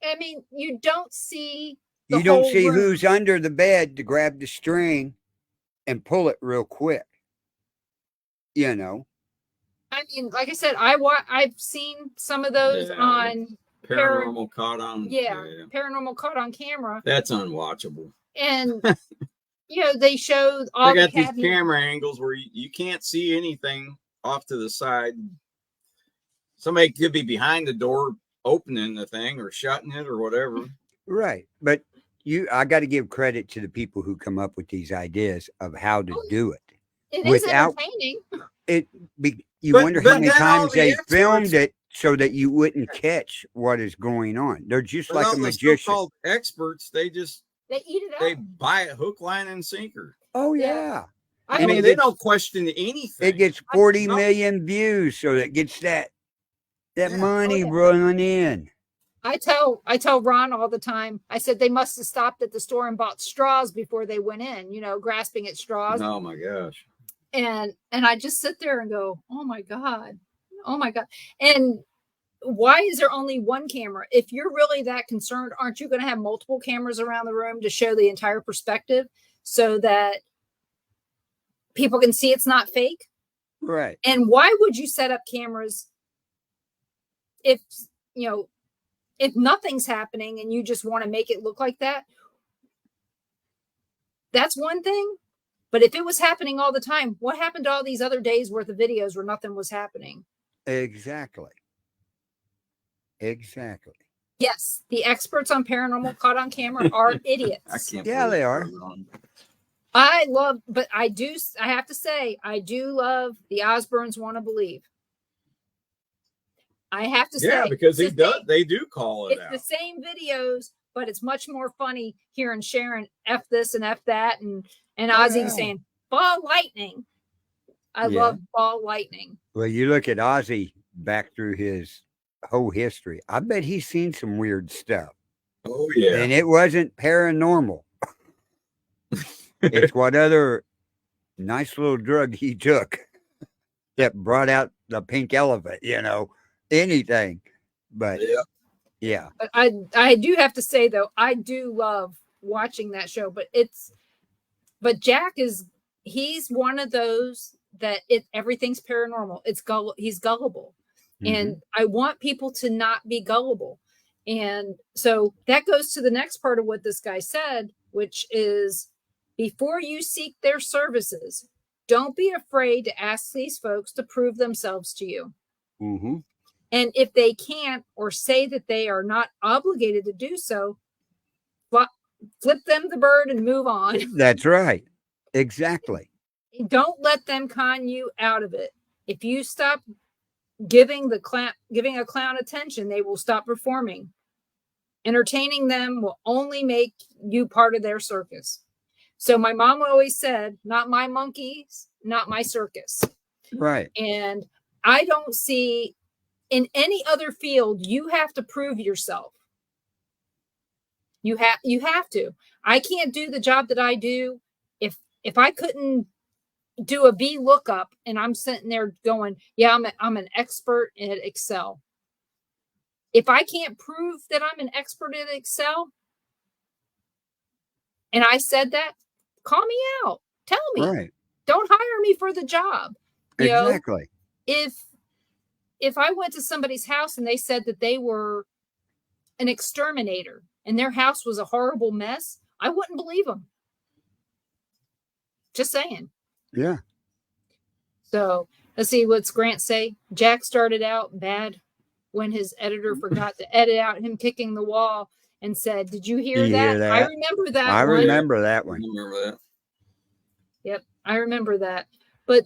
Speaker 2: I mean, you don't see the
Speaker 1: You don't
Speaker 2: whole
Speaker 1: see
Speaker 2: room.
Speaker 1: who's under the bed to grab the string and pull it real quick. You know,
Speaker 2: I mean, like I said, I've seen some of those
Speaker 3: Yeah.
Speaker 2: on
Speaker 3: Paranormal caught on.
Speaker 2: Paranormal caught on camera,
Speaker 3: That's unwatchable.
Speaker 2: and you know they showed all
Speaker 3: They got
Speaker 2: the
Speaker 3: these
Speaker 2: cabinet.
Speaker 3: camera angles where you can't see anything off to the side. Somebody could be behind the door opening the thing or shutting it or whatever.
Speaker 1: right? But I got to give credit to the people who come up with these ideas of how to do it.
Speaker 2: It
Speaker 1: without-
Speaker 2: is entertaining.
Speaker 1: You
Speaker 3: But-
Speaker 1: wonder
Speaker 3: but
Speaker 1: how many
Speaker 3: then all
Speaker 1: times
Speaker 3: the
Speaker 1: they
Speaker 3: experts-
Speaker 1: filmed it so that you wouldn't catch what is going on. They're just
Speaker 3: But
Speaker 1: like
Speaker 3: all
Speaker 1: a
Speaker 3: the
Speaker 1: magician.
Speaker 3: so-called experts, they
Speaker 2: They eat it up.
Speaker 3: they buy it hook, line, and sinker.
Speaker 1: Oh
Speaker 2: Yeah.
Speaker 1: yeah.
Speaker 3: I
Speaker 1: And
Speaker 3: mean,
Speaker 1: it
Speaker 3: they
Speaker 1: gets-
Speaker 3: don't question anything.
Speaker 1: It gets 40 million views, so it gets that
Speaker 3: Yeah.
Speaker 1: money
Speaker 2: yeah.
Speaker 1: rolling in.
Speaker 2: I tell Ron all the time. I said they must have stopped at the store and bought straws before they went in. You know, grasping at straws.
Speaker 3: Oh my gosh.
Speaker 2: And I just sit there and go, oh my god, and why is there only one camera? If you're really that concerned, aren't you going to have multiple cameras around the room to show the entire perspective so that people can see it's not fake?
Speaker 1: Right.
Speaker 2: And why would you set up cameras if you know if nothing's happening and you just want to make it look like that? That's one thing. But if it was happening all the time, what happened to all these other days worth of videos where nothing was happening?
Speaker 1: Exactly.
Speaker 2: Yes, the experts on paranormal caught on camera are
Speaker 3: I
Speaker 2: idiots.
Speaker 3: can't.
Speaker 1: Yeah,
Speaker 3: believe
Speaker 1: they are.
Speaker 3: they're wrong.
Speaker 2: I have to say, I do love the Osbournes Want to Believe. I have to say.
Speaker 3: Yeah, because
Speaker 2: it's the same-
Speaker 3: they do call it
Speaker 2: It's
Speaker 3: out.
Speaker 2: the same videos, but it's much more funny hearing Sharon F this and F that and Ozzy
Speaker 1: yeah.
Speaker 2: saying ball lightning. I
Speaker 1: Yeah.
Speaker 2: love ball lightning.
Speaker 1: Well, you look at Ozzy back through his whole history. I bet he's seen some weird stuff.
Speaker 3: Oh yeah.
Speaker 1: And it wasn't paranormal. It's what other nice little drug he took that brought out the pink elephant, anything. But yeah.
Speaker 2: But I do have to say though, I do love watching that show, but Jack he's one of those that everything's paranormal. He's gullible. And I want people to not be gullible. And so that goes to the next part of what this guy said, which is before you seek their services, don't be afraid to ask these folks to prove themselves to you.
Speaker 1: Mm-hmm.
Speaker 2: And if they can't or say that they are not obligated to do so, flip them the bird and move on.
Speaker 1: That's right. Exactly.
Speaker 2: Don't let them con you out of it. If you stop giving a clown attention, they will stop performing. Entertaining them will only make you part of their circus. So my mom always said, not my monkeys, not my circus.
Speaker 1: Right.
Speaker 2: And I don't see in any other field, you have to prove yourself. You have to. I can't do the job that I do if I couldn't do a V lookup and I'm sitting there going, yeah, I'm an expert at Excel. If I can't prove that I'm an expert at Excel, and I said that, call me out. Tell me.
Speaker 1: Right.
Speaker 2: Don't hire me for the job.
Speaker 1: Exactly.
Speaker 2: If I went to somebody's house and they said that they were an exterminator and their house was a horrible mess, I wouldn't believe them. Just saying.
Speaker 1: Yeah.
Speaker 2: So let's see what's Grant say. Jack started out bad when his editor forgot to edit out him kicking the wall and said, "Did you hear that? I remember that.
Speaker 1: I remember that one.
Speaker 3: Remember that.
Speaker 2: Yep, I remember that. But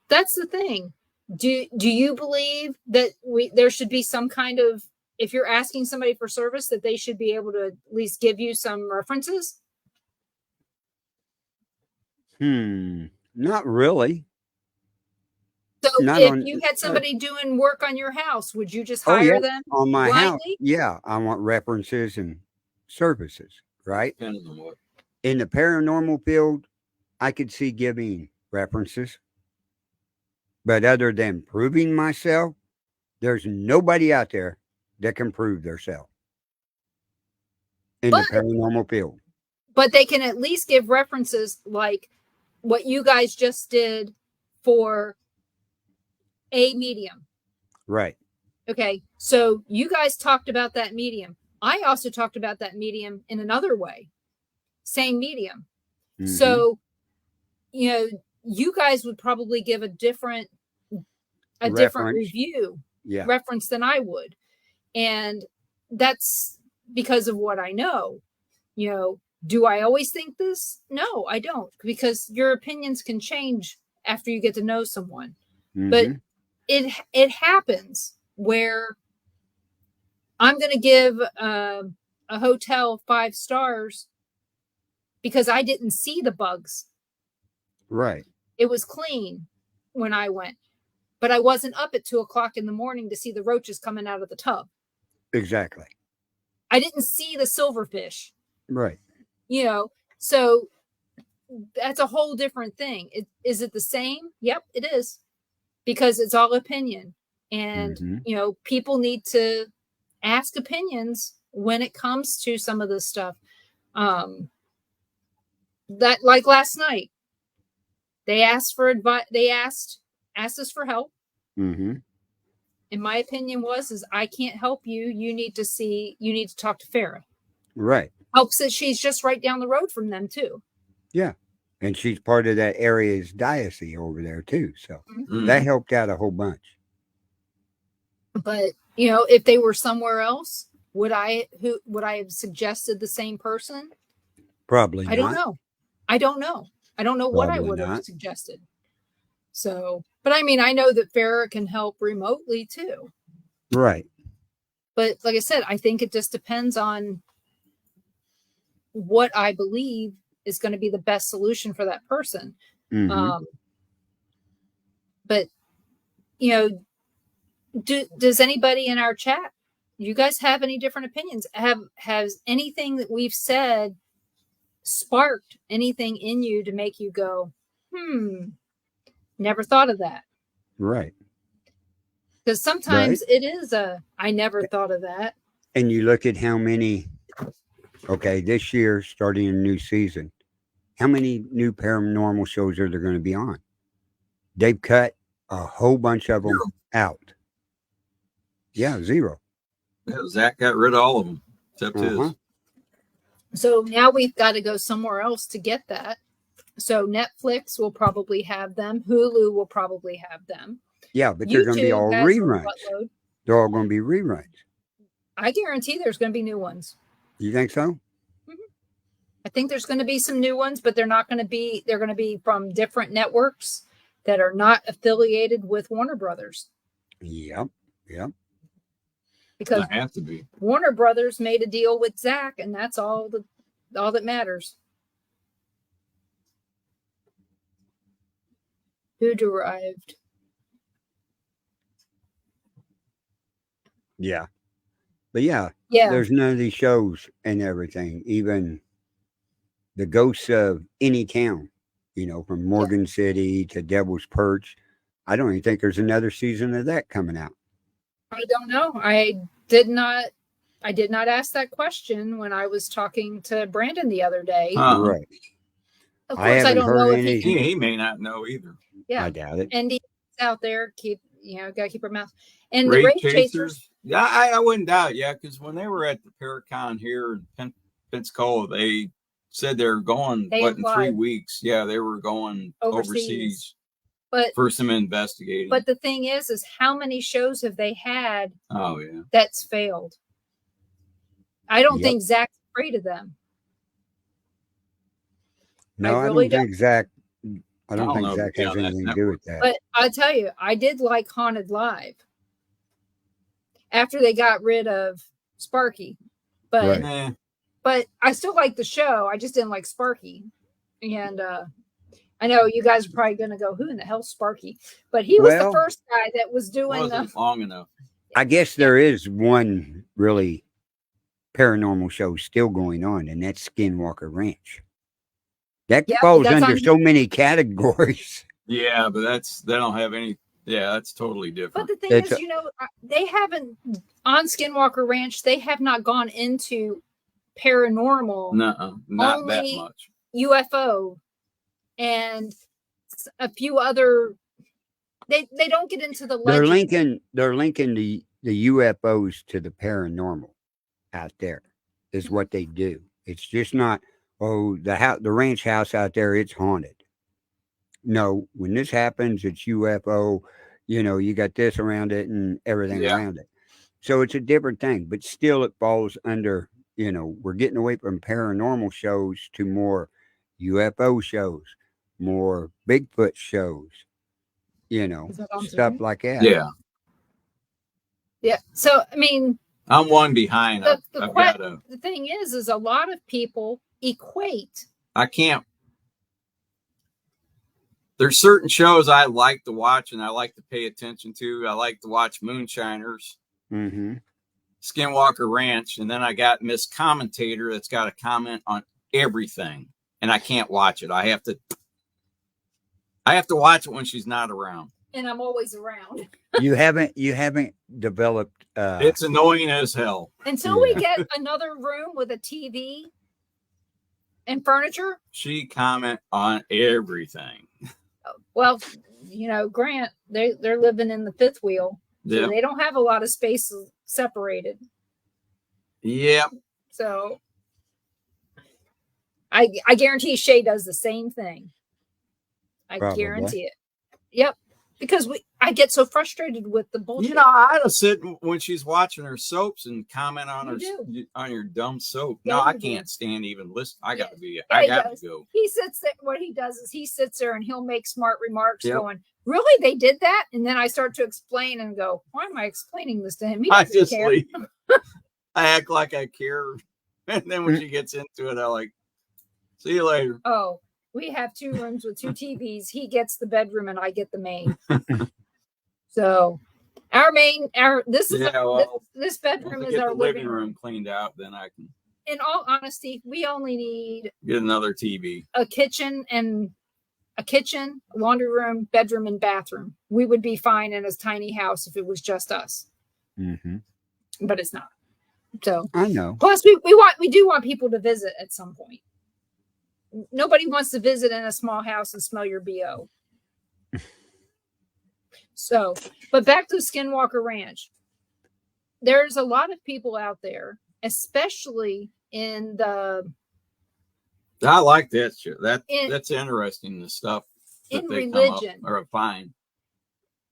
Speaker 2: that's the thing. Do you believe that there should be some kind of, if you're asking somebody for service, that they should be able to at least give you some references?
Speaker 1: Not really.
Speaker 2: So
Speaker 1: Not
Speaker 2: if
Speaker 1: on.
Speaker 2: you had somebody doing work on your house, would you just
Speaker 1: Oh yeah,
Speaker 2: hire them
Speaker 1: on my house.
Speaker 2: blindly?
Speaker 1: Yeah, I want references and services. Right.
Speaker 3: Depends on what.
Speaker 1: In the paranormal field, I could see giving references, but other than proving myself, there's nobody out there that can prove themselves in the
Speaker 2: But
Speaker 1: paranormal field.
Speaker 2: but they can at least give references like what you guys just did for a medium.
Speaker 1: Right.
Speaker 2: Okay. So you guys talked about that medium. I also talked about that medium in another way. Same medium. So, you guys would probably give a different
Speaker 1: Reference.
Speaker 2: review
Speaker 1: Yeah.
Speaker 2: reference than I would. And that's because of what I know. Do I always think this? No, I don't, because your opinions can change after you get to know someone. But it happens where I'm going to give a hotel 5 stars because I didn't see the bugs.
Speaker 1: Right.
Speaker 2: It was clean when I went, but I wasn't up at 2:00 in the morning to see the roaches coming out of the tub.
Speaker 1: Exactly.
Speaker 2: I didn't see the silverfish.
Speaker 1: Right.
Speaker 2: So that's a whole different thing. Is it the same? Yep, it is, because it's all opinion. And, people need to ask opinions when it comes to some of this stuff. That, like last night, they asked for advice. They asked us for help.
Speaker 1: Mm-hmm.
Speaker 2: And my opinion is I can't help you. You need to talk to Farah.
Speaker 1: Right.
Speaker 2: Helps that she's just right down the road from them too.
Speaker 1: Yeah. And she's part of that area's diocese over there too. So
Speaker 3: Mm.
Speaker 1: that helped out a whole bunch.
Speaker 2: But if they were somewhere else, would I have suggested the same person?
Speaker 1: Probably
Speaker 2: I don't know. I don't know what I
Speaker 1: Probably
Speaker 2: would have
Speaker 1: not.
Speaker 2: suggested. So, but I mean, I know that Farah can help remotely too.
Speaker 1: Right.
Speaker 2: But like I said, I think it just depends on what I believe is going to be the best solution for that person.
Speaker 1: Mm-hmm.
Speaker 2: But does anybody in our chat, you guys have any different opinions? Has anything that we've said sparked anything in you to make you go, never thought of that?
Speaker 1: Right.
Speaker 2: Because sometimes it is I never thought of that.
Speaker 1: And you look at how many, this year, starting a new season, how many new paranormal shows are there going to be on? They've cut a whole bunch of them out. Yeah, 0.
Speaker 3: Yeah, Zach got rid of all of them except his.
Speaker 2: So now we've got to go somewhere else to get that. So Netflix will probably have them. Hulu will probably have them.
Speaker 1: Yeah, but they're going to be all reruns. They're all going to be reruns.
Speaker 2: I guarantee there's going to be new ones.
Speaker 1: You think so?
Speaker 2: Mm-hmm. I think there's going to be some new ones, but they're going to be from different networks that are not affiliated with Warner Brothers.
Speaker 1: Yep.
Speaker 2: Because
Speaker 3: I have to be.
Speaker 2: Warner Brothers made a deal with Zach, and that's all that matters. Who derived?
Speaker 1: Yeah. But yeah, there's none of these shows and everything, even the ghosts of any town, from Morgan City to Devil's Perch. I don't even think there's another season of that coming out.
Speaker 2: I don't know. I did not ask that question when I was talking to Brandon the other day.
Speaker 1: Right.
Speaker 2: Of course, I don't know if
Speaker 3: he may not know either.
Speaker 1: Yeah. I doubt it.
Speaker 2: And out there, gotta keep our mouth. And
Speaker 3: Raid
Speaker 2: the Raid
Speaker 3: Chasers. Yeah, I wouldn't doubt. Yeah, because when they were at the Paracon here in Pensacola, they said they were going in 3 weeks. Yeah, they were going overseas.
Speaker 2: But
Speaker 3: for some investigating.
Speaker 2: But the thing is how many shows have they had?
Speaker 3: Oh yeah,
Speaker 2: that's failed. I don't think Zach's afraid of them.
Speaker 1: No, I don't think Zach. I don't think Zach has anything to do with that.
Speaker 2: But I'll tell you, I did like Haunted Live after they got rid of Sparky, but I still like the show. I just didn't like Sparky, and I know you guys are probably going to go, who in the hell's Sparky? But he was the
Speaker 1: Well,
Speaker 2: first guy that was doing
Speaker 3: Wasn't long enough.
Speaker 1: I guess there is one really paranormal show still going on, and that's Skinwalker Ranch. That
Speaker 2: Yeah,
Speaker 1: falls
Speaker 2: that's
Speaker 1: under
Speaker 2: on-
Speaker 1: so many categories.
Speaker 3: Yeah, but they don't have any. Yeah, that's totally
Speaker 2: But
Speaker 3: different.
Speaker 2: the thing
Speaker 1: It's
Speaker 2: is, they haven't, on Skinwalker Ranch, they have not gone into paranormal,
Speaker 3: Nuh-uh, not that
Speaker 2: only
Speaker 3: much.
Speaker 2: UFO, and a few other. They don't get into the
Speaker 1: They're
Speaker 2: legend.
Speaker 1: linking the UFOs to the paranormal out there is what they do. It's just not, oh, the ranch house out there, it's haunted. No, when this happens, it's UFO. You got this around it and everything
Speaker 3: Yeah.
Speaker 1: around it. So it's a different thing, but still it falls under, we're getting away from paranormal shows to more UFO shows, more Bigfoot shows,
Speaker 2: Is that on
Speaker 1: stuff
Speaker 2: Zoom?
Speaker 1: like that.
Speaker 3: Yeah,
Speaker 2: Yeah. So I mean,
Speaker 3: I'm one behind.
Speaker 2: the
Speaker 3: I've got to.
Speaker 2: the thing is a lot of people equate.
Speaker 3: I can't. There's certain shows I like to watch and I like to pay attention to. I like to watch Moonshiners,
Speaker 1: Mm-hmm.
Speaker 3: Skinwalker Ranch, and then I got Miss Commentator that's got a comment on everything, and I can't watch it. I have to watch it when she's not around.
Speaker 2: And I'm always around
Speaker 1: You haven't developed.
Speaker 3: It's annoying as hell.
Speaker 2: until we get another room with a TV and furniture.
Speaker 3: She comment on everything.
Speaker 2: Well, Grant, they're living in the fifth wheel, so
Speaker 3: Yeah.
Speaker 2: they don't have a lot of space separated.
Speaker 3: Yeah.
Speaker 2: So I guarantee Shay does the same thing. I
Speaker 1: Probably.
Speaker 2: guarantee it. Yep. Because I get so frustrated with the bullshit.
Speaker 3: I had to sit when she's watching her soaps and comment on
Speaker 2: You
Speaker 3: on your dumb soap.
Speaker 2: Yeah,
Speaker 3: No, I
Speaker 2: you do.
Speaker 3: can't stand even listen. I got to be.
Speaker 2: Yeah,
Speaker 3: I
Speaker 2: he
Speaker 3: got
Speaker 2: does.
Speaker 3: to go.
Speaker 2: He sits there. What he does is he sits there and he'll make smart remarks
Speaker 3: Yep.
Speaker 2: going, really? They did that? And then I start to explain and go, why am I explaining this to him? He
Speaker 3: I
Speaker 2: doesn't
Speaker 3: just
Speaker 2: care.
Speaker 3: leave. I act like I care, and then when she gets into it, I like. See you later.
Speaker 2: Oh, we have 2 rooms with 2 TVs. He gets the bedroom and I get the main. So this bedroom
Speaker 3: Once I
Speaker 2: is
Speaker 3: get
Speaker 2: our
Speaker 3: the
Speaker 2: living room.
Speaker 3: room cleaned out, then I can
Speaker 2: In all honesty, we only need
Speaker 3: get another TV.
Speaker 2: a kitchen, laundry room, bedroom, and bathroom. We would be fine in a tiny house if it was just us,
Speaker 1: Mm-hmm.
Speaker 2: but it's not. So
Speaker 1: I know.
Speaker 2: plus we do want people to visit at some point. Nobody wants to visit in a small house and smell your BO. So, but back to Skinwalker Ranch. There's a lot of people out there, especially in the
Speaker 3: I like that shit. That's interesting. The stuff
Speaker 2: in
Speaker 3: that they
Speaker 2: religion.
Speaker 3: come up or find.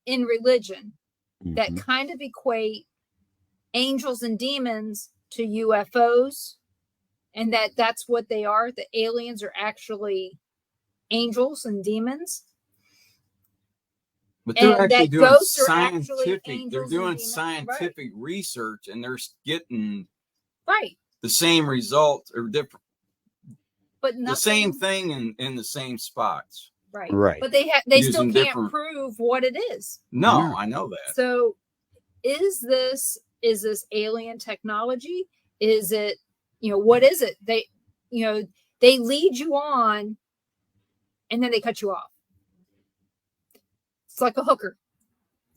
Speaker 2: In religion that
Speaker 1: Mhm.
Speaker 2: kind of equate angels and demons to UFOs, and that's what they are. The aliens are actually angels and demons.
Speaker 3: But they're
Speaker 2: And
Speaker 3: actually
Speaker 2: that
Speaker 3: doing
Speaker 2: ghosts are actually
Speaker 3: scientific. They're
Speaker 2: angels and
Speaker 3: doing
Speaker 2: demons.
Speaker 3: scientific research, and they're getting
Speaker 2: Right.
Speaker 3: the same results or different,
Speaker 2: But
Speaker 3: the
Speaker 2: nothing,
Speaker 3: same thing in the same spots.
Speaker 2: right.
Speaker 1: Right.
Speaker 2: But they still
Speaker 3: Using
Speaker 2: can't
Speaker 3: different-
Speaker 2: prove what it is.
Speaker 3: No,
Speaker 1: No.
Speaker 3: I know that.
Speaker 2: So is this alien technology? Is it, what is it? They lead you on and then they cut you off. It's like a hooker.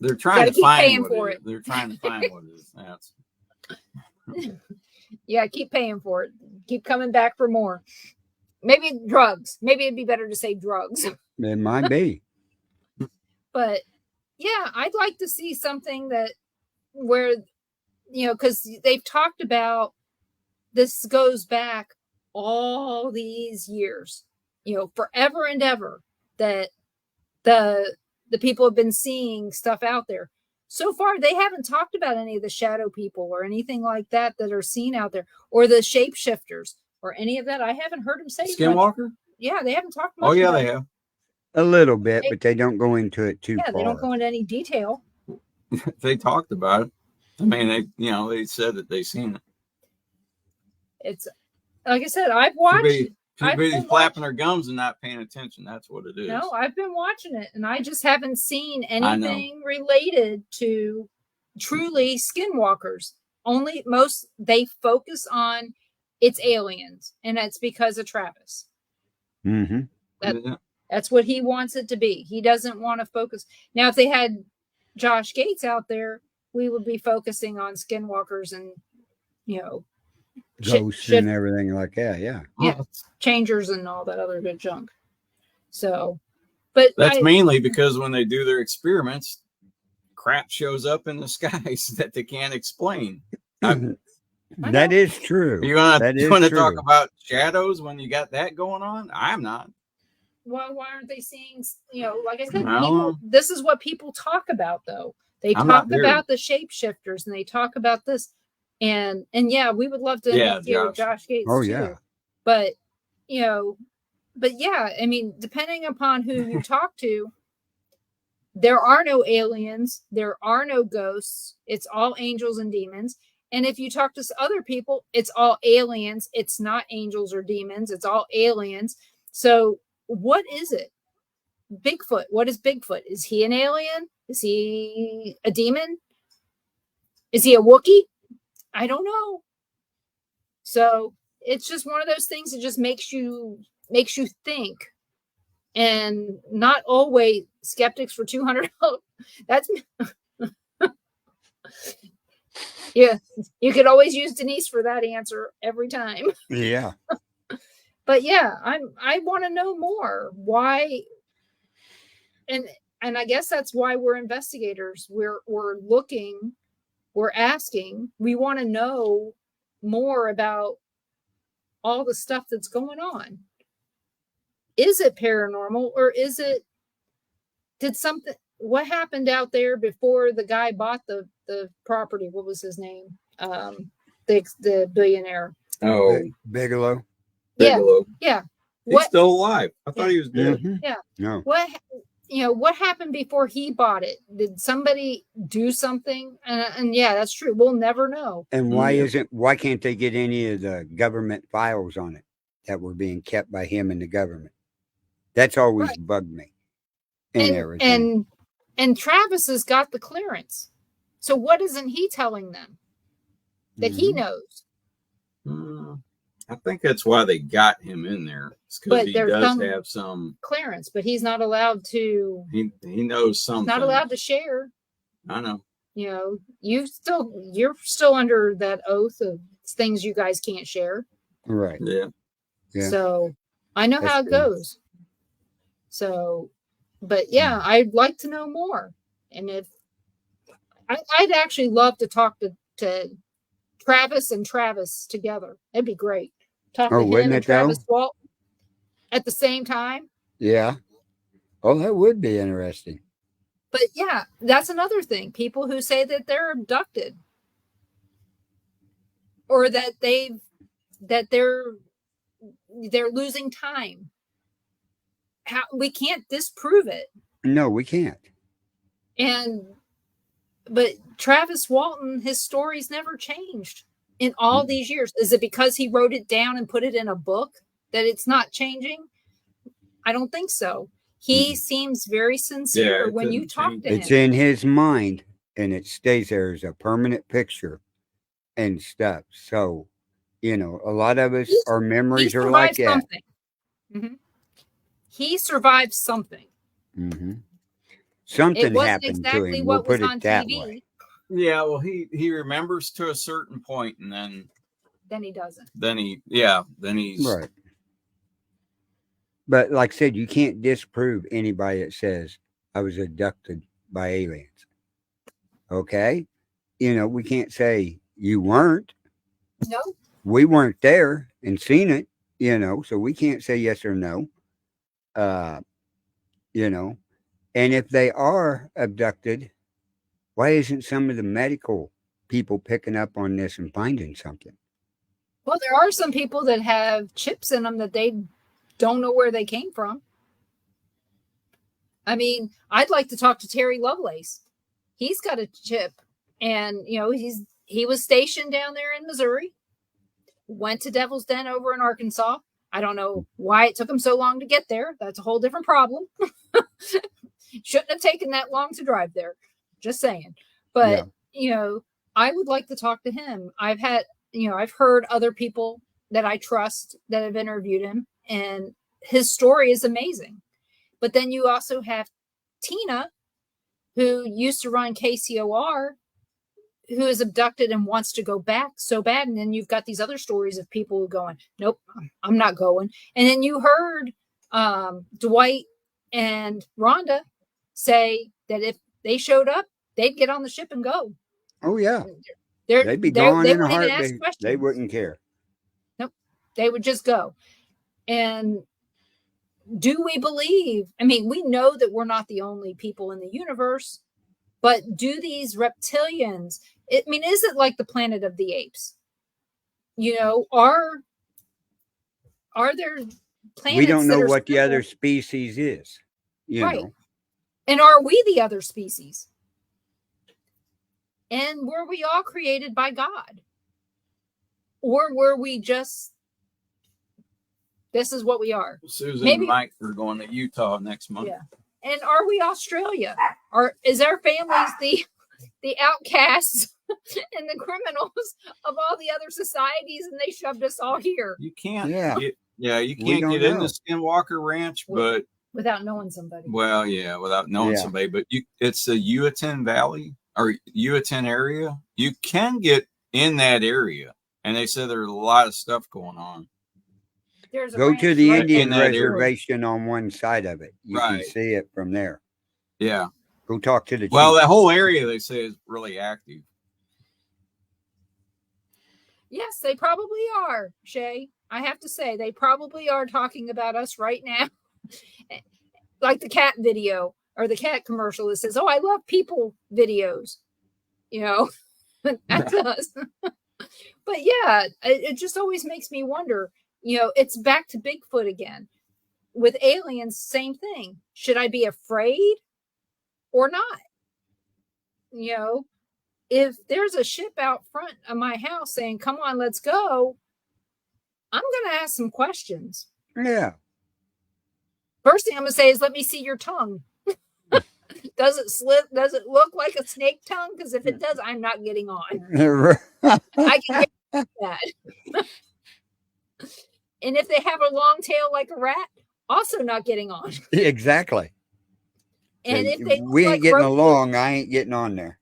Speaker 3: They're trying
Speaker 2: gotta
Speaker 3: to
Speaker 2: keep
Speaker 3: find
Speaker 2: paying
Speaker 3: what
Speaker 2: for
Speaker 3: it is.
Speaker 2: it.
Speaker 3: They're trying to find what it is. That's
Speaker 2: Yeah, keep paying for it. Keep coming back for more. Maybe drugs. Maybe it'd be better to say drugs.
Speaker 1: It might be.
Speaker 2: But yeah, I'd like to see something that where, because they've talked about this goes back all these years, forever and ever, that the people have been seeing stuff out there. So far, they haven't talked about any of the shadow people or anything like that are seen out there, or the shapeshifters or any of that. I haven't heard them say much.
Speaker 3: Skinwalker?
Speaker 2: Yeah, they haven't talked much.
Speaker 3: Oh yeah,
Speaker 2: about
Speaker 3: they
Speaker 2: it.
Speaker 3: have.
Speaker 1: A little bit, but they don't go into it too
Speaker 2: Yeah,
Speaker 1: far.
Speaker 2: they don't go into any detail.
Speaker 3: They talked about it. I mean, they said that they seen it.
Speaker 2: It's like I said, I've watched. I've
Speaker 3: She's
Speaker 2: been
Speaker 3: flapping her gums and not paying attention. That's what it is.
Speaker 2: No, I've been watching it, and I just haven't seen
Speaker 3: I know.
Speaker 2: anything related to truly skinwalkers. Only they focus on it's aliens, and that's because of Travis.
Speaker 1: Mm-hmm.
Speaker 2: That's what he wants it to be. He doesn't want to focus. Now, if they had Josh Gates out there, we would be focusing on skinwalkers and, you know,
Speaker 1: Ghosts and everything like that.
Speaker 2: Yeah, changers and all that other good junk. So, but
Speaker 3: that's mainly because when they do their experiments, crap shows up in the skies that they can't explain.
Speaker 1: That is true.
Speaker 3: You want to talk about shadows when you got that going on? I'm not.
Speaker 2: Well, why aren't they seeing, like I said, this is what people talk about, though. They talk about the shapeshifters, and they talk about this. And yeah, we would love to interview Josh Gates too. Yeah. But, I mean, depending upon who you talk to, there are no aliens, there are no ghosts. It's all angels and demons. And if you talk to other people, it's all aliens. It's not angels or demons. It's all aliens. So what is it? Bigfoot. What is Bigfoot? Is he an alien? Is he a demon? Is he a Wookiee? I don't know. So it's just one of those things that just makes you think. And not always skeptics for $200. That's yeah. You could always use Denise for that answer every time.
Speaker 1: Yeah.
Speaker 2: But yeah, I want to know more. Why? And I guess that's why we're investigators. We're looking, we're asking, we want to know more about all the stuff that's going on. Is it paranormal, or what happened out there before the guy bought the property? What was his name? The billionaire.
Speaker 3: Oh,
Speaker 1: Bigelow.
Speaker 3: Bigelow.
Speaker 2: Yeah.
Speaker 3: He's still alive. I thought he was dead.
Speaker 1: Mm-hmm.
Speaker 2: Yeah.
Speaker 1: No.
Speaker 2: What happened before he bought it? Did somebody do something? And yeah, that's true. We'll never know.
Speaker 1: And why can't they get any of the government files on it that were being kept by him and the government? That's always bugged me.
Speaker 2: And Travis has got the clearance. So what isn't he telling them that he knows?
Speaker 3: I think that's why they got him in there. It's because he does have some
Speaker 2: clearance, but he's not allowed to.
Speaker 3: He knows something.
Speaker 2: He's not allowed to share.
Speaker 3: I know.
Speaker 2: You're still under that oath of things you guys can't share.
Speaker 1: Right.
Speaker 3: Yeah.
Speaker 2: So I know how it goes. So, but yeah, I'd like to know more. And if I'd actually love to talk to Travis and Travis together. It'd be great. Talk to him and Travis Walt at the same time.
Speaker 1: Yeah. Oh, that would be interesting.
Speaker 2: But yeah, that's another thing. People who say that they're abducted or that they're losing time. We can't disprove it.
Speaker 1: No, we can't.
Speaker 2: But Travis Walton, his story's never changed in all these years. Is it because he wrote it down and put it in a book that it's not changing? I don't think so. He seems very sincere when you talk to him.
Speaker 1: It's in his mind, and it stays there as a permanent picture and stuff. So, a lot of us, our memories are like that.
Speaker 2: Mm-hmm. He survived something.
Speaker 1: Mm-hmm. Something happened to him. We'll put it that way.
Speaker 3: Yeah, well, he remembers to a certain point, and then
Speaker 2: he doesn't.
Speaker 3: Then he's
Speaker 1: right. But like I said, you can't disprove anybody that says I was abducted by aliens. Okay, we can't say you weren't.
Speaker 2: No,
Speaker 1: we weren't there and seen it. So we can't say yes or no. And if they are abducted, why isn't some of the medical people picking up on this and finding something?
Speaker 2: Well, there are some people that have chips in them that they don't know where they came from. I mean, I'd like to talk to Terry Lovelace. He's got a chip, and he was stationed down there in Missouri, went to Devil's Den over in Arkansas. I don't know why it took them so long to get there. That's a whole different problem. Shouldn't have taken that long to drive there. Just saying. But, I would like to talk to him. I've heard other people that I trust that have interviewed him, and his story is amazing. But then you also have Tina, who used to run KCOR, who is abducted and wants to go back so bad. And then you've got these other stories of people who going, nope, I'm not going. And then you heard Dwight and Rhonda say that if they showed up, they'd get on the ship and go.
Speaker 1: Oh, yeah. They'd be gone in a heartbeat. They wouldn't care.
Speaker 2: Nope. They would just go. And do we believe? I mean, we know that we're not the only people in the universe, but do these reptilians, is it like the Planet of the Apes? Are there planets?
Speaker 1: We don't know what the other species is, you know.
Speaker 2: And are we the other species? And were we all created by God? Or were we just, this is what we are?
Speaker 3: Susan and Mike are going to Utah next month.
Speaker 2: Yeah. And are we Australia? Is our families the outcasts and the criminals of all the other societies, and they shoved us all here?
Speaker 3: You can't you can't get into Skinwalker Ranch, but
Speaker 2: without knowing somebody.
Speaker 3: Well, yeah, without knowing somebody, but it's the Yucatan Valley or Yucatan area. You can get in that area, and they said there's a lot of stuff going on.
Speaker 1: Go to the Indian reservation on one side of it. You can see it from there.
Speaker 3: Yeah.
Speaker 1: Go talk to the chief.
Speaker 3: Well, that whole area, they say, is really active.
Speaker 2: Yes, they probably are, Shay. I have to say, they probably are talking about us right now. Like the cat video or the cat commercial that says, "Oh, I love people videos." That's us. But yeah, it just always makes me wonder, it's back to Bigfoot again. With aliens, same thing. Should I be afraid or not? If there's a ship out front of my house saying, "Come on, let's go," I'm going to ask some questions.
Speaker 1: Yeah.
Speaker 2: First thing I'm going to say is, let me see your tongue. Does it slip? Does it look like a snake tongue? Because if it does, I'm not getting on. I can get that. And if they have a long tail like a rat, also not getting on.
Speaker 1: Exactly.
Speaker 2: And if
Speaker 1: we ain't getting along, I ain't getting on there.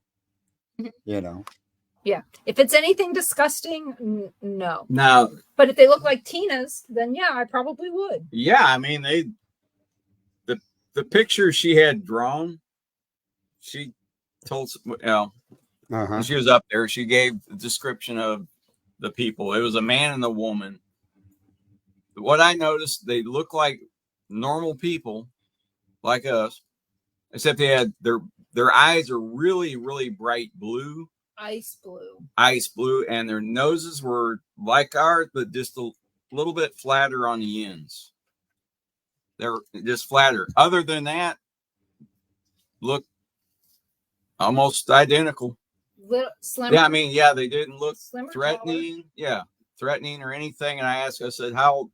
Speaker 2: Yeah. If it's anything disgusting, no.
Speaker 3: No.
Speaker 2: But if they look like Tina's, then yeah, I probably would.
Speaker 3: Yeah, I mean, the picture she had drawn, she told, when she was up there, she gave the description of the people. It was a man and a woman. What I noticed, they look like normal people, like us, except they had their eyes are really, really bright blue.
Speaker 2: Ice blue.
Speaker 3: Ice blue, and their noses were like ours, but just a little bit flatter on the ends. They're just flatter. Other than that, look almost identical.
Speaker 2: Little slimmer.
Speaker 3: Yeah, I mean, they didn't look threatening. Taller. Yeah, threatening or anything. And I said, how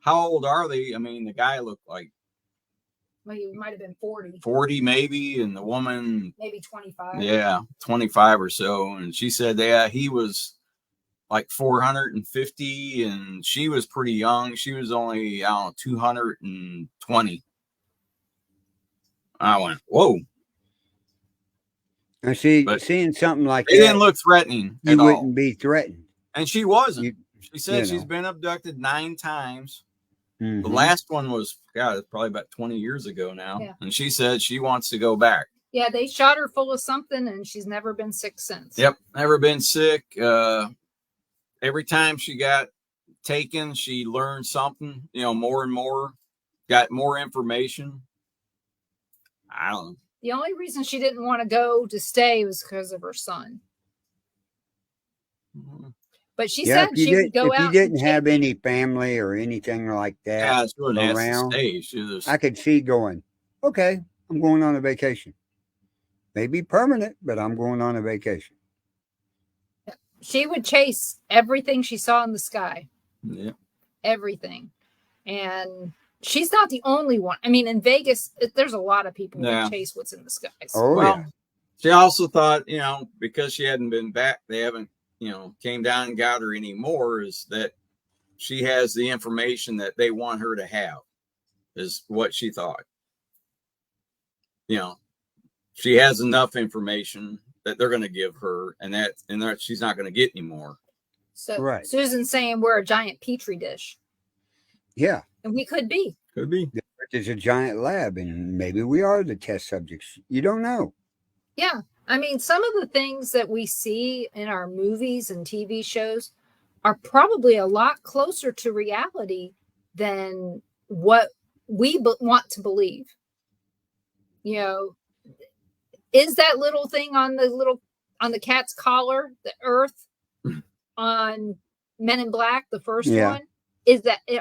Speaker 3: old are they? I mean, the guy looked like,
Speaker 2: well, he might have been 40.
Speaker 3: 40 maybe, and the woman
Speaker 2: maybe 25.
Speaker 3: Yeah, 25 or so. And she said, he was like 450, and she was pretty young. She was only, 220. I went, whoa.
Speaker 1: And seeing something like
Speaker 3: that, didn't look threatening.
Speaker 1: You wouldn't be threatened.
Speaker 3: And she wasn't. She said she's been abducted 9 times. Mm-hmm. The last one was, it's probably about 20 years ago now. Yeah. And she said she wants to go back.
Speaker 2: Yeah, they shot her full of something, and she's never been sick since.
Speaker 3: Yep, never been sick. Every time she got taken, she learned something, more and more, got more information. I don't know.
Speaker 2: The only reason she didn't want to go to stay was because of her son. Mm-hmm. But she said she would go out.
Speaker 1: If you didn't have any family or anything like that around, I could see going, okay, I'm going on a vacation. Maybe permanent, but I'm going on a vacation.
Speaker 2: She would chase everything she saw in the sky.
Speaker 3: Yeah.
Speaker 2: Everything. And she's not the only one. I mean, in Vegas, there's a lot of people
Speaker 3: Yeah.
Speaker 2: who chase what's in the skies.
Speaker 1: Oh,
Speaker 3: Well,
Speaker 1: yeah.
Speaker 3: she also thought, because she hadn't been back, they haven't, came down and got her anymore, is that she has the information that they want her to have, is what she thought. She has enough information that they're going to give her, and that she's not going to get anymore.
Speaker 2: So
Speaker 1: Right.
Speaker 2: Susan's saying we're a giant petri dish,
Speaker 1: Yeah.
Speaker 2: and we could be.
Speaker 3: Could be.
Speaker 1: The Earth is a giant lab, and maybe we are the test subjects. You don't know.
Speaker 2: Yeah. I mean, some of the things that we see in our movies and TV shows are probably a lot closer to reality than what we want to believe. Is that little thing on the cat's collar, the Earth on Men in Black, the first one?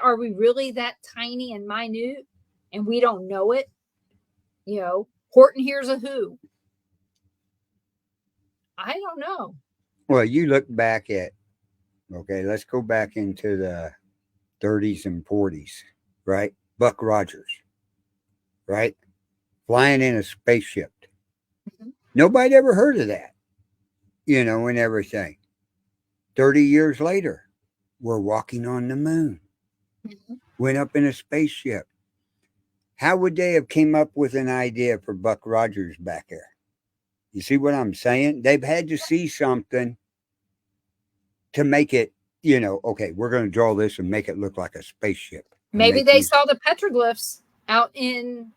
Speaker 2: Are we really that tiny and minute and we don't know it? Horton hears a who. I don't know.
Speaker 1: Well, you look back at, okay, let's go back into the 30s and 40s, right? Buck Rogers, right? Flying in a spaceship.
Speaker 2: Mhm.
Speaker 1: Nobody ever heard of that, and everything. 30 years later, we're walking on the moon.
Speaker 2: Mhm.
Speaker 1: Went up in a spaceship. How would they have came up with an idea for Buck Rogers back there? You see what I'm saying? They've had to see something to make it, okay, we're going to draw this and make it look like a spaceship.
Speaker 2: Maybe they saw the petroglyphs out in,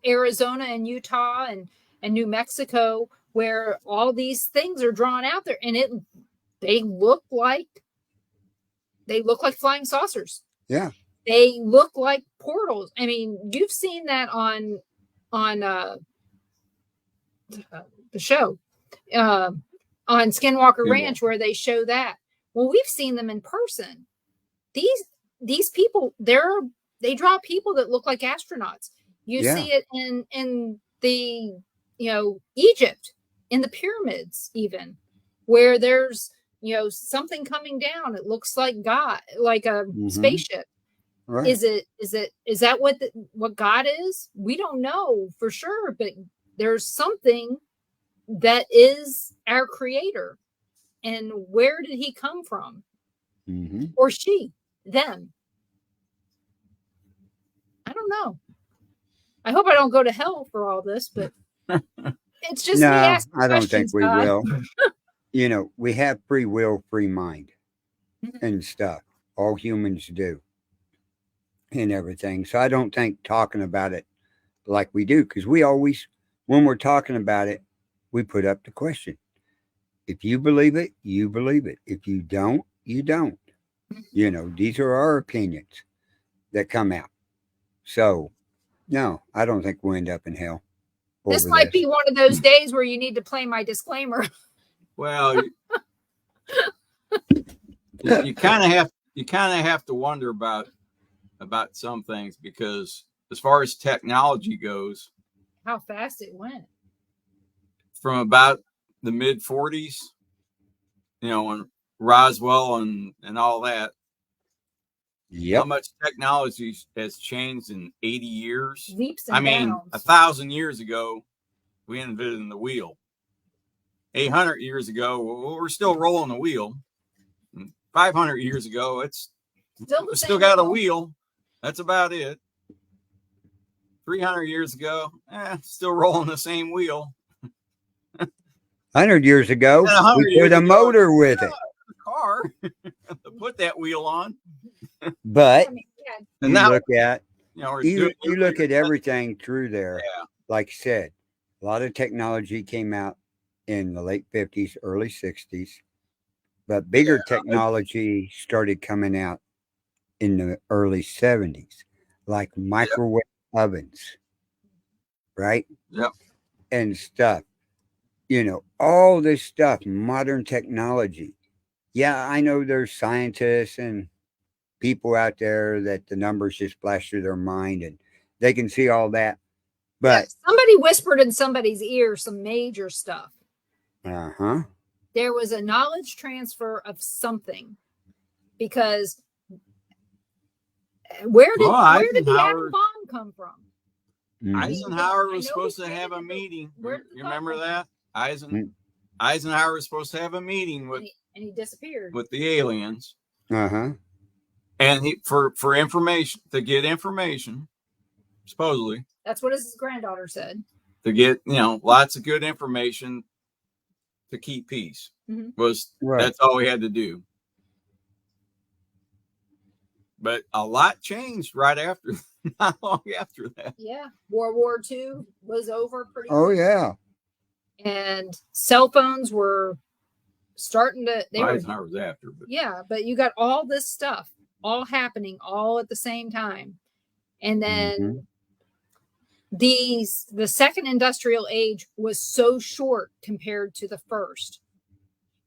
Speaker 2: Arizona and Utah and New Mexico, where all these things are drawn out there, and they look like flying saucers.
Speaker 1: Yeah.
Speaker 2: They look like portals. I mean, you've seen that on the show on Skinwalker Ranch, where they show that. Well, we've seen them in person. These people, they draw people that look like astronauts. You see it in the Egypt, in the pyramids, even where there's something coming down. It looks like God, like a spaceship.
Speaker 1: Right.
Speaker 2: Is that what God is? We don't know for sure, but there's something that is our creator. And where did he come from?
Speaker 1: Mm-hmm.
Speaker 2: Or she, them? I don't know. I hope I don't go to hell for all this, but it's just
Speaker 1: no,
Speaker 2: me asking
Speaker 1: I don't think
Speaker 2: questions,
Speaker 1: we
Speaker 2: God.
Speaker 1: will. We have free will, free mind,
Speaker 2: Mhm.
Speaker 1: and stuff. All humans do, and everything. So I don't think talking about it like we do, because we always, when we're talking about it, we put up the question. If you believe it, you believe it. If you don't, you don't. These are our opinions that come out. So, no, I don't think we'll end up in hell.
Speaker 2: This might be one of those days where you need to play my disclaimer.
Speaker 3: Well, you kind of have to wonder about some things, because as far as technology goes,
Speaker 2: How fast it went.
Speaker 3: from about the mid 40s, and Roswell and all that.
Speaker 1: Yep.
Speaker 3: How much technology has changed in 80 years?
Speaker 2: Leaps and bounds.
Speaker 3: 1,000 years ago, we invented the wheel. 800 years ago, we're still rolling the wheel. 500 years ago, it's still got a wheel. That's about it. 300 years ago, still rolling the same wheel.
Speaker 1: 100 years ago, we put a motor with it.
Speaker 3: The car to put that wheel on.
Speaker 1: But
Speaker 3: and
Speaker 1: you
Speaker 3: now,
Speaker 1: look at
Speaker 3: you
Speaker 1: look at everything through there.
Speaker 3: Yeah.
Speaker 1: Like I said, a lot of technology came out in the late 50s, early 60s, but bigger technology started coming out in the early 70s, like microwave ovens, right?
Speaker 3: Yep.
Speaker 1: And stuff. All this stuff, modern technology. Yeah, I know there's scientists and people out there that the numbers just flash through their mind and they can see all that. But
Speaker 2: somebody whispered in somebody's ear some major stuff. There was a knowledge transfer of something, because Where did
Speaker 3: Well,
Speaker 2: the atom
Speaker 3: Eisenhower
Speaker 2: bomb come from?
Speaker 1: Mhm.
Speaker 3: Eisenhower
Speaker 2: I
Speaker 3: was
Speaker 2: know
Speaker 3: supposed
Speaker 2: we
Speaker 3: to have a
Speaker 2: created it, but
Speaker 3: meeting.
Speaker 2: where did the
Speaker 3: You
Speaker 2: thought
Speaker 3: remember
Speaker 2: come
Speaker 3: that?
Speaker 1: Mm.
Speaker 3: Eisenhower was supposed to have a meeting
Speaker 2: from? And he disappeared.
Speaker 3: with the aliens,
Speaker 1: Uh-huh.
Speaker 3: and he for information, to get information, supposedly
Speaker 2: That's what his granddaughter said.
Speaker 3: to get lots of good information to keep peace.
Speaker 2: Mhm.
Speaker 1: Right.
Speaker 3: That's all we had to do. But a lot changed right after, not long after that.
Speaker 2: Yeah, World War II was over pretty
Speaker 1: Oh,
Speaker 2: quick.
Speaker 1: yeah.
Speaker 2: And cell phones were starting to, they were,
Speaker 3: Eisenhower was after, but
Speaker 2: yeah, but you got all this stuff all happening all at the same time. And then
Speaker 1: Mhm.
Speaker 2: the second industrial age was so short compared to the first.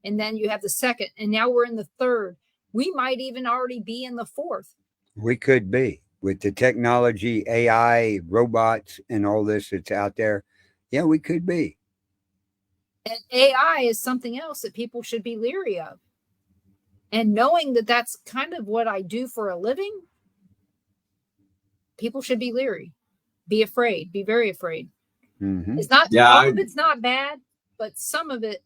Speaker 2: And then you have the second, and now we're in the third. We might even already be in the fourth.
Speaker 1: We could be with the technology, AI, robots, and all this that's out there. Yeah, we could be.
Speaker 2: And AI is something else that people should be leery of. And knowing that that's kind of what I do for a living, people should be leery, be afraid, be very afraid.
Speaker 1: Mhm.
Speaker 2: It's not
Speaker 3: Yeah,
Speaker 2: all of it's not bad, but some of it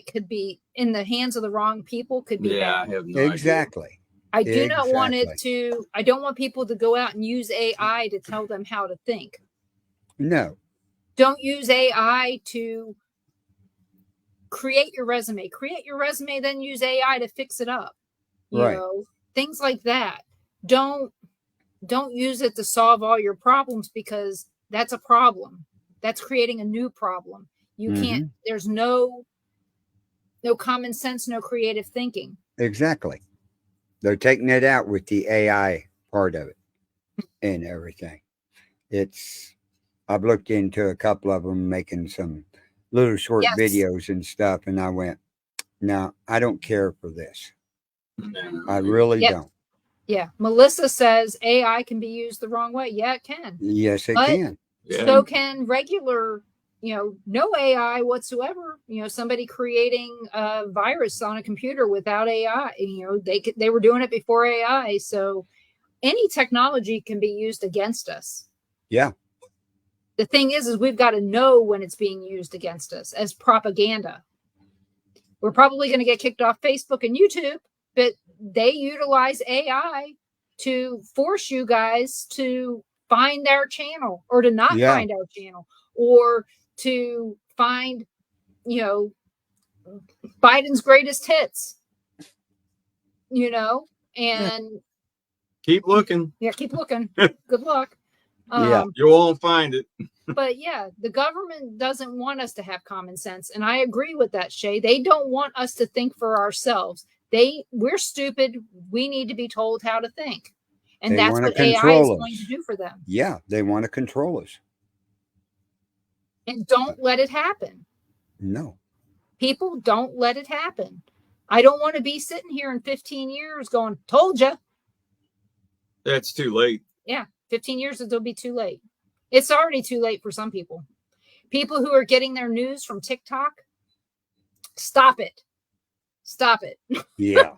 Speaker 2: could be in the hands of the wrong people, could be
Speaker 3: yeah, I
Speaker 2: bad.
Speaker 3: have no idea.
Speaker 1: Exactly.
Speaker 2: I do not want it
Speaker 1: Exactly.
Speaker 2: to, I don't want people to go out and use AI to tell them how to think.
Speaker 1: No.
Speaker 2: Don't use AI to create your resume. Create your resume, then use AI to fix it up. You
Speaker 1: Right.
Speaker 2: know, things like that. Don't use it to solve all your problems, because that's a problem. That's creating a new problem. You can't,
Speaker 1: Mhm.
Speaker 2: there's no common sense, no creative thinking.
Speaker 1: Exactly. They're taking it out with the AI part of it and everything. It's I've looked into a couple of them making some little short
Speaker 2: Yes.
Speaker 1: videos and stuff, and I went, no, I don't care for this.
Speaker 3: No.
Speaker 1: I really
Speaker 2: Yep.
Speaker 1: don't.
Speaker 2: Yeah. Melissa says AI can be used the wrong way. Yeah, it can.
Speaker 1: Yes, it
Speaker 2: But
Speaker 1: can.
Speaker 3: Yeah.
Speaker 2: so can regular, no AI whatsoever. Somebody creating a virus on a computer without AI. They were doing it before AI. So any technology can be used against us.
Speaker 1: Yeah.
Speaker 2: The thing is we've got to know when it's being used against us as propaganda. We're probably going to get kicked off Facebook and YouTube, but they utilize AI to force you guys to find our channel, or to not
Speaker 1: Yeah.
Speaker 2: find our channel, or to find, Biden's greatest hits,
Speaker 1: Yeah.
Speaker 2: and
Speaker 3: Keep looking.
Speaker 2: yeah, keep looking. Good luck.
Speaker 1: Yeah.
Speaker 3: You won't find it.
Speaker 2: But yeah, the government doesn't want us to have common sense. And I agree with that, Shay. They don't want us to think for ourselves. We're stupid. We need to be told how to think. And
Speaker 1: They
Speaker 2: that's
Speaker 1: want to
Speaker 2: what AI is
Speaker 1: control
Speaker 2: going to
Speaker 1: us.
Speaker 2: do for them.
Speaker 1: Yeah, they want to control us.
Speaker 2: And don't let it happen.
Speaker 1: No.
Speaker 2: People, don't let it happen. I don't want to be sitting here in 15 years going, told you.
Speaker 3: That's too late.
Speaker 2: Yeah, 15 years, it'll be too late. It's already too late for some people. People who are getting their news from TikTok, stop it. Stop it.
Speaker 1: Yeah.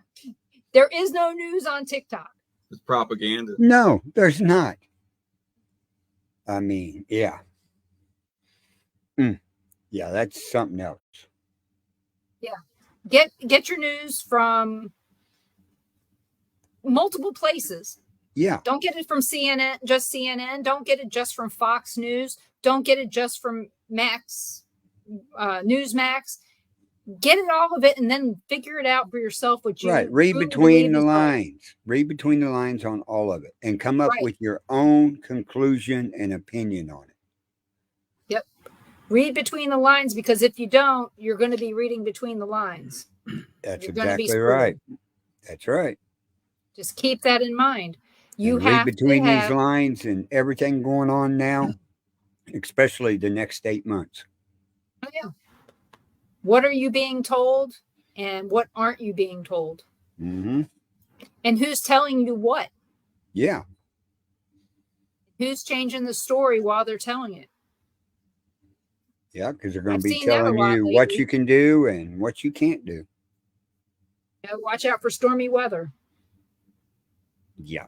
Speaker 2: There is no news on TikTok.
Speaker 3: It's propaganda.
Speaker 1: No, there's not. I mean, yeah. Yeah, that's something else.
Speaker 2: Yeah. Get your news from multiple places.
Speaker 1: Yeah.
Speaker 2: Don't get it from CNN, just CNN. Don't get it just from Fox News. Don't get it just from Newsmax. Get it, all of it, and then figure it out for yourself what you
Speaker 1: Right. Read
Speaker 2: truly
Speaker 1: between
Speaker 2: believe
Speaker 1: the
Speaker 2: is right.
Speaker 1: lines. Read between the lines on all of it and come up
Speaker 2: Right.
Speaker 1: with your own conclusion and opinion on it.
Speaker 2: Yep. Read between the lines, because if you don't, you're going to be reading between the lines.
Speaker 1: That's
Speaker 2: You're going to be
Speaker 1: exactly
Speaker 2: screwed.
Speaker 1: right. That's right.
Speaker 2: Just keep that in mind. You
Speaker 1: And read
Speaker 2: have to
Speaker 1: between these
Speaker 2: have,
Speaker 1: lines and everything going on now, especially the next 8 months.
Speaker 2: oh yeah, what are you being told and what aren't you being told?
Speaker 1: Mm-hmm.
Speaker 2: And who's telling you what?
Speaker 1: Yeah.
Speaker 2: Who's changing the story while they're telling it?
Speaker 1: Yeah, because they're going
Speaker 2: I've
Speaker 1: to be
Speaker 2: seen that a
Speaker 1: telling
Speaker 2: lot
Speaker 1: you what
Speaker 2: lately.
Speaker 1: you can do and what you can't do.
Speaker 2: Watch out for stormy weather.
Speaker 1: Yeah.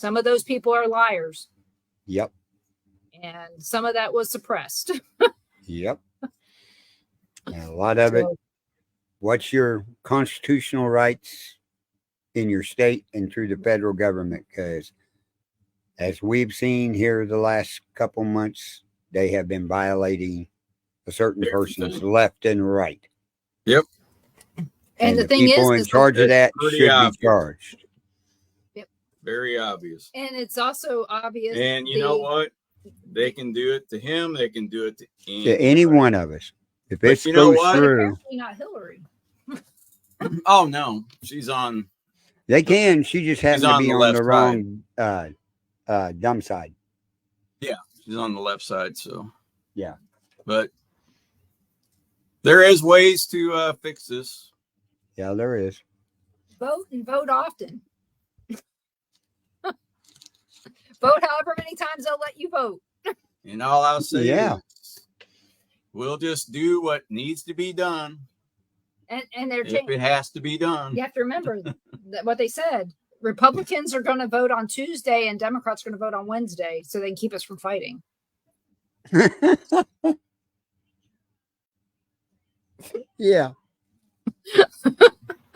Speaker 2: some of those people are liars,
Speaker 1: Yep.
Speaker 2: and some of that was suppressed.
Speaker 1: Yep. And a lot of it.
Speaker 2: So,
Speaker 1: What's your constitutional rights in your state and through the federal government? Because as we've seen here the last couple months, they have been violating a certain person's left and right.
Speaker 3: Yep.
Speaker 2: and the
Speaker 1: the
Speaker 2: thing
Speaker 1: people in
Speaker 2: is
Speaker 1: charge of that
Speaker 3: pretty
Speaker 1: should
Speaker 3: obvious.
Speaker 1: be charged.
Speaker 3: Very obvious.
Speaker 2: and it's also obvious.
Speaker 3: And you know what? They can do it to him. They can do it to
Speaker 1: To any one of us. If
Speaker 3: But
Speaker 1: this
Speaker 3: you know
Speaker 1: goes
Speaker 3: what?
Speaker 1: through,
Speaker 2: Apparently not Hillary.
Speaker 3: Oh no, she's on.
Speaker 1: they can. She just happened to
Speaker 3: on
Speaker 1: be
Speaker 3: the
Speaker 1: on
Speaker 3: left
Speaker 1: the wrong dumb side.
Speaker 3: She's on the left side. So
Speaker 1: Yeah.
Speaker 3: but there is ways to fix this.
Speaker 1: Yeah, there is.
Speaker 2: Vote and vote often. Vote however many times they'll let you vote.
Speaker 3: And all I'll say
Speaker 1: Yeah.
Speaker 3: is, we'll just do what needs to be done
Speaker 2: And they're
Speaker 3: if
Speaker 2: changing.
Speaker 3: it has to be done.
Speaker 2: You have to remember that what they said. Republicans are going to vote on Tuesday and Democrats are going to vote on Wednesday so they can keep us from fighting.
Speaker 1: Yeah.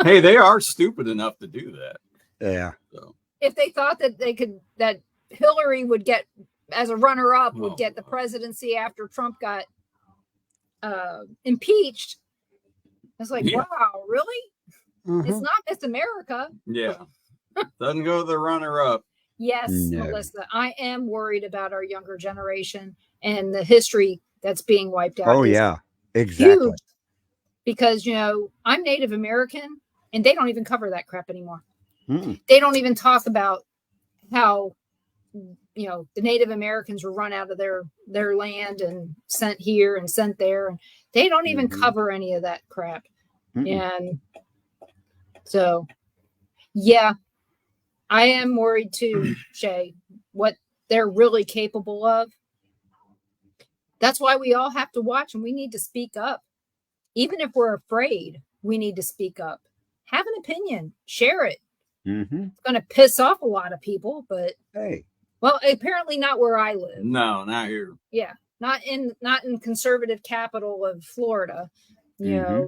Speaker 3: Hey, they are stupid enough to do that.
Speaker 1: Yeah.
Speaker 3: So
Speaker 2: If they thought that that Hillary would get as a runner-up would
Speaker 3: Oh,
Speaker 2: get the
Speaker 3: God.
Speaker 2: presidency after Trump got impeached, it's like,
Speaker 3: Yeah.
Speaker 2: wow, really?
Speaker 1: Uh-huh.
Speaker 2: It's not Miss America.
Speaker 3: yeah, doesn't go the runner up.
Speaker 2: Yes,
Speaker 1: No.
Speaker 2: Melissa, I am worried about our younger generation and the history that's being wiped out.
Speaker 1: Oh
Speaker 2: is
Speaker 1: yeah. Exactly.
Speaker 2: huge. Because, I'm Native American and they don't even cover that crap anymore.
Speaker 1: Mm.
Speaker 2: They don't even talk about how, the Native Americans were run out of their land and sent here and sent there. And they don't even
Speaker 1: Mhm.
Speaker 2: cover any of that crap.
Speaker 1: Mm-mm.
Speaker 2: And so, yeah, I am worried too, Shay, what they're really capable of. That's why we all have to watch and we need to speak up. Even if we're afraid, we need to speak up. Have an opinion, share it.
Speaker 1: Mhm.
Speaker 2: It's going to piss off a lot of people, but
Speaker 1: Hey.
Speaker 2: well, apparently not where I live.
Speaker 3: No, not here.
Speaker 2: Yeah, not in conservative capital of Florida.
Speaker 1: Mhm.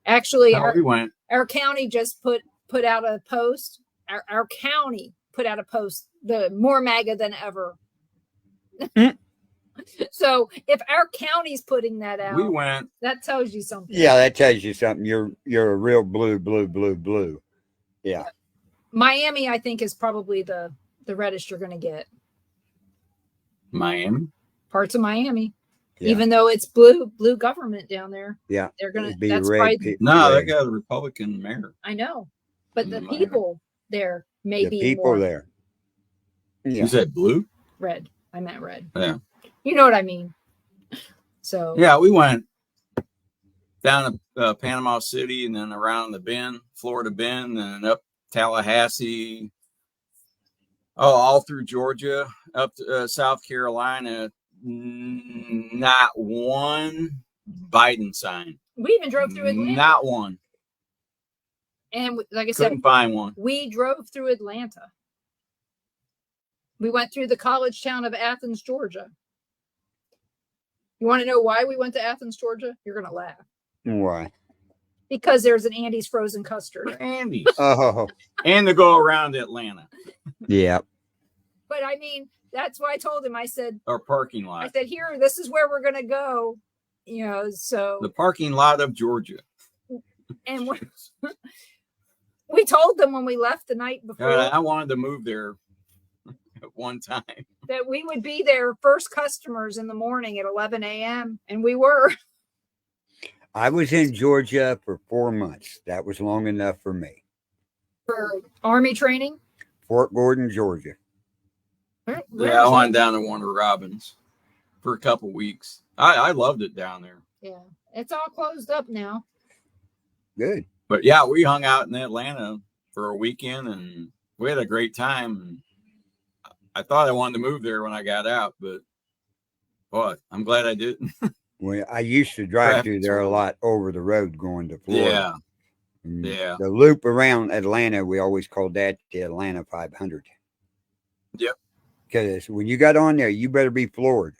Speaker 2: Actually,
Speaker 3: How we went.
Speaker 2: our county just put out a post. Our county put out a post, the more MAGA than ever.
Speaker 1: Mm.
Speaker 2: So if our county's putting that out,
Speaker 3: We went.
Speaker 2: that tells you something.
Speaker 1: Yeah, that tells you something. You're a real blue. Yeah.
Speaker 2: Miami, I think, is probably the reddest you're going to get.
Speaker 3: Miami.
Speaker 2: Parts of Miami,
Speaker 1: Yeah.
Speaker 2: even though it's blue government down there.
Speaker 1: Yeah.
Speaker 2: They're gonna.
Speaker 1: It'd be
Speaker 2: That's
Speaker 1: red.
Speaker 2: probably.
Speaker 3: No, they
Speaker 1: red.
Speaker 3: got a Republican mayor.
Speaker 2: I know, but the
Speaker 3: Miami.
Speaker 2: people there may
Speaker 1: The
Speaker 2: be
Speaker 1: people
Speaker 2: more
Speaker 1: there. Yeah.
Speaker 3: You said blue?
Speaker 2: red. I meant red.
Speaker 3: Yeah.
Speaker 2: You know what I mean. So
Speaker 3: Yeah, we went down to Panama City and then around the Bend, Florida Bend, and up Tallahassee. Oh, all through Georgia, up to South Carolina. Not one Biden sign.
Speaker 2: we even drove through Atlanta,
Speaker 3: Not one.
Speaker 2: and like I said,
Speaker 3: Couldn't find one.
Speaker 2: we drove through Atlanta. We went through the college town of Athens, Georgia. You want to know why we went to Athens, Georgia? You're going to laugh.
Speaker 1: Why?
Speaker 2: Because there's an Andy's frozen custard.
Speaker 3: Andy.
Speaker 1: Oh.
Speaker 3: And to go around Atlanta,
Speaker 1: Yeah.
Speaker 2: But I mean, that's what I told him. I said,
Speaker 3: our parking lot.
Speaker 2: here, this is where we're going to go. So,
Speaker 3: The parking lot of Georgia.
Speaker 2: and we told them when we left the night before
Speaker 3: I wanted to move there at one time.
Speaker 2: that we would be their first customers in the morning at 11 a.m. And we were.
Speaker 1: I was in Georgia for 4 months. That was long enough for me.
Speaker 2: For Army training.
Speaker 1: Fort Gordon, Georgia.
Speaker 2: Where
Speaker 3: Yeah, I
Speaker 2: is
Speaker 3: went
Speaker 2: that?
Speaker 3: down to Warner Robins for a couple weeks. I loved it down there.
Speaker 2: Yeah, it's all closed up now.
Speaker 1: Good.
Speaker 3: But yeah, we hung out in Atlanta for a weekend and we had a great time. I thought I wanted to move there when I got out, but boy, I'm glad I didn't.
Speaker 1: Well, I used to drive through
Speaker 3: Traffic's
Speaker 1: there a
Speaker 3: horrible.
Speaker 1: lot over the road going to Florida.
Speaker 3: Yeah.
Speaker 1: Mm.
Speaker 3: Yeah.
Speaker 1: The loop around Atlanta, we always called that the Atlanta 500.
Speaker 3: Yep.
Speaker 1: Because when you got on there, you better be floored.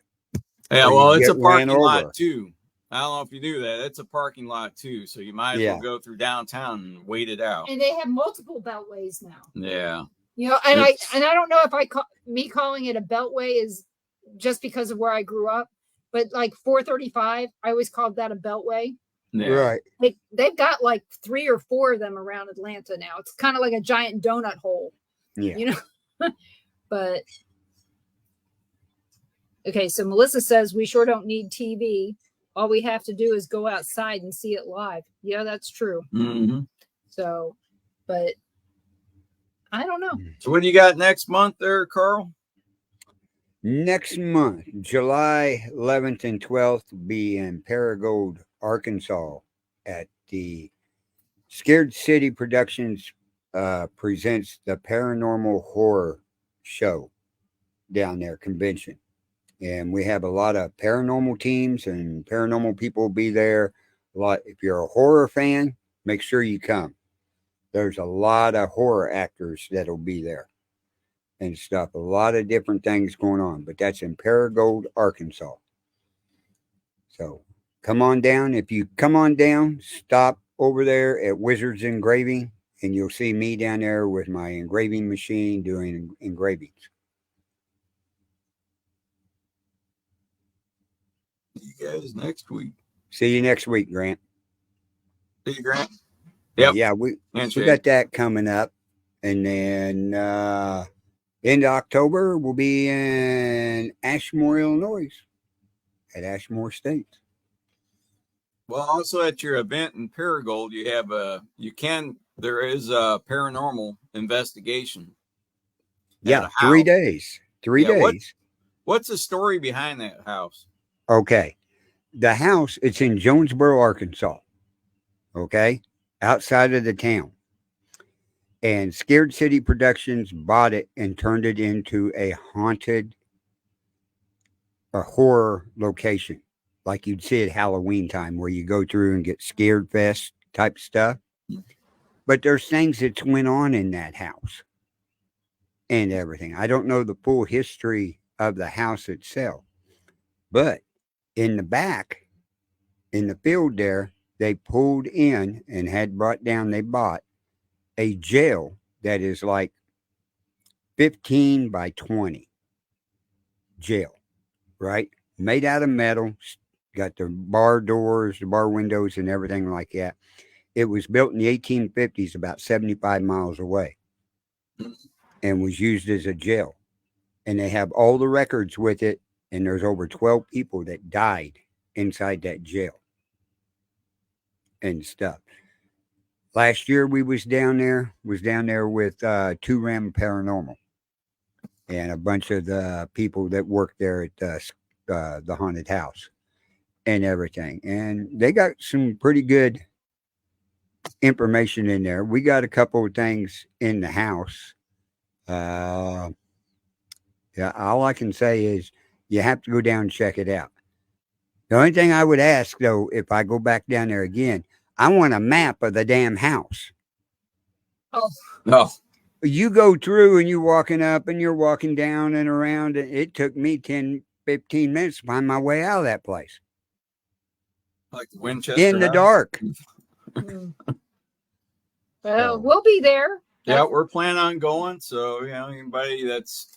Speaker 3: Yeah,
Speaker 1: or
Speaker 3: well,
Speaker 1: you
Speaker 3: it's a
Speaker 1: get ran
Speaker 3: parking lot
Speaker 1: over.
Speaker 3: too. I don't know if you knew that. It's a parking lot too, so you might as
Speaker 1: Yeah.
Speaker 3: well go through downtown and wait it out.
Speaker 2: And they have multiple beltways now.
Speaker 3: Yeah.
Speaker 2: You know, and
Speaker 3: It's-
Speaker 2: I don't know if me calling it a beltway is just because of where I grew up, but like 435, I always called that a beltway.
Speaker 3: Yeah.
Speaker 1: Right.
Speaker 2: They've got like 3 or 4 of them around Atlanta now. It's kind of like a giant donut hole.
Speaker 1: Yeah.
Speaker 2: You know. But okay, so Melissa says we sure don't need TV. All we have to do is go outside and see it live. Yeah, that's true.
Speaker 3: Mm-hmm.
Speaker 2: So, but I don't know.
Speaker 3: So what do you got next month there, Carl?
Speaker 1: Next month, July 11th and 12th, will be in Paragould, Arkansas, at the Scared City Productions presents the Paranormal Horror Show down there convention. And we have a lot of paranormal teams and paranormal people will be there. A lot. If you're a horror fan, make sure you come. There's a lot of horror actors that'll be there and stuff. A lot of different things going on, but that's in Paragould, Arkansas. So come on down. If you come on down, stop over there at Wizards Engraving, and you'll see me down there with my engraving machine doing engravings.
Speaker 3: You guys next week.
Speaker 1: See you next week, Grant.
Speaker 3: See you, Grant.
Speaker 1: But
Speaker 3: Yep.
Speaker 1: yeah, we
Speaker 3: Handshake.
Speaker 1: got that coming up. And then end of October, we'll be in Ashmore, Illinois at Ashmore State.
Speaker 3: Well, also at your event in Paragould, you have there is a paranormal investigation.
Speaker 1: Yeah,
Speaker 3: a
Speaker 1: 3
Speaker 3: house.
Speaker 1: days. 3
Speaker 3: Yeah,
Speaker 1: days.
Speaker 3: What's the story behind that house?
Speaker 1: Okay. The house, it's in Jonesboro, Arkansas. Okay. Outside of the town. And Scared City Productions bought it and turned it into a horror location. Like you'd see at Halloween time where you go through and get scared fest type stuff. But there's things that's went on in that house and everything. I don't know the full history of the house itself. But in the back, in the field there, they pulled in and they bought a jail that is like 15 by 20 jail, right? Made out of metal, got the bar doors, the bar windows, and everything like that. It was built in the 1850s, about 75 miles away, and was used as a jail. And they have all the records with it, and there's over 12 people that died inside that jail and stuff. Last year we was down there with 2 Ram Paranormal and a bunch of the people that work there at the haunted house and everything. And they got some pretty good information in there. We got a couple of things in the house. Yeah, all I can say is you have to go down and check it out. The only thing I would ask, though, if I go back down there again, I want a map of the damn house.
Speaker 2: Oh,
Speaker 3: No.
Speaker 1: You go through and you're walking up and you're walking down and around. And it took me 10, 15 minutes to find my way out of that place.
Speaker 3: Like the Winchester
Speaker 1: In the
Speaker 3: house?
Speaker 1: dark.
Speaker 2: well, we'll be there.
Speaker 3: Yeah, we're planning on going. So, anybody that's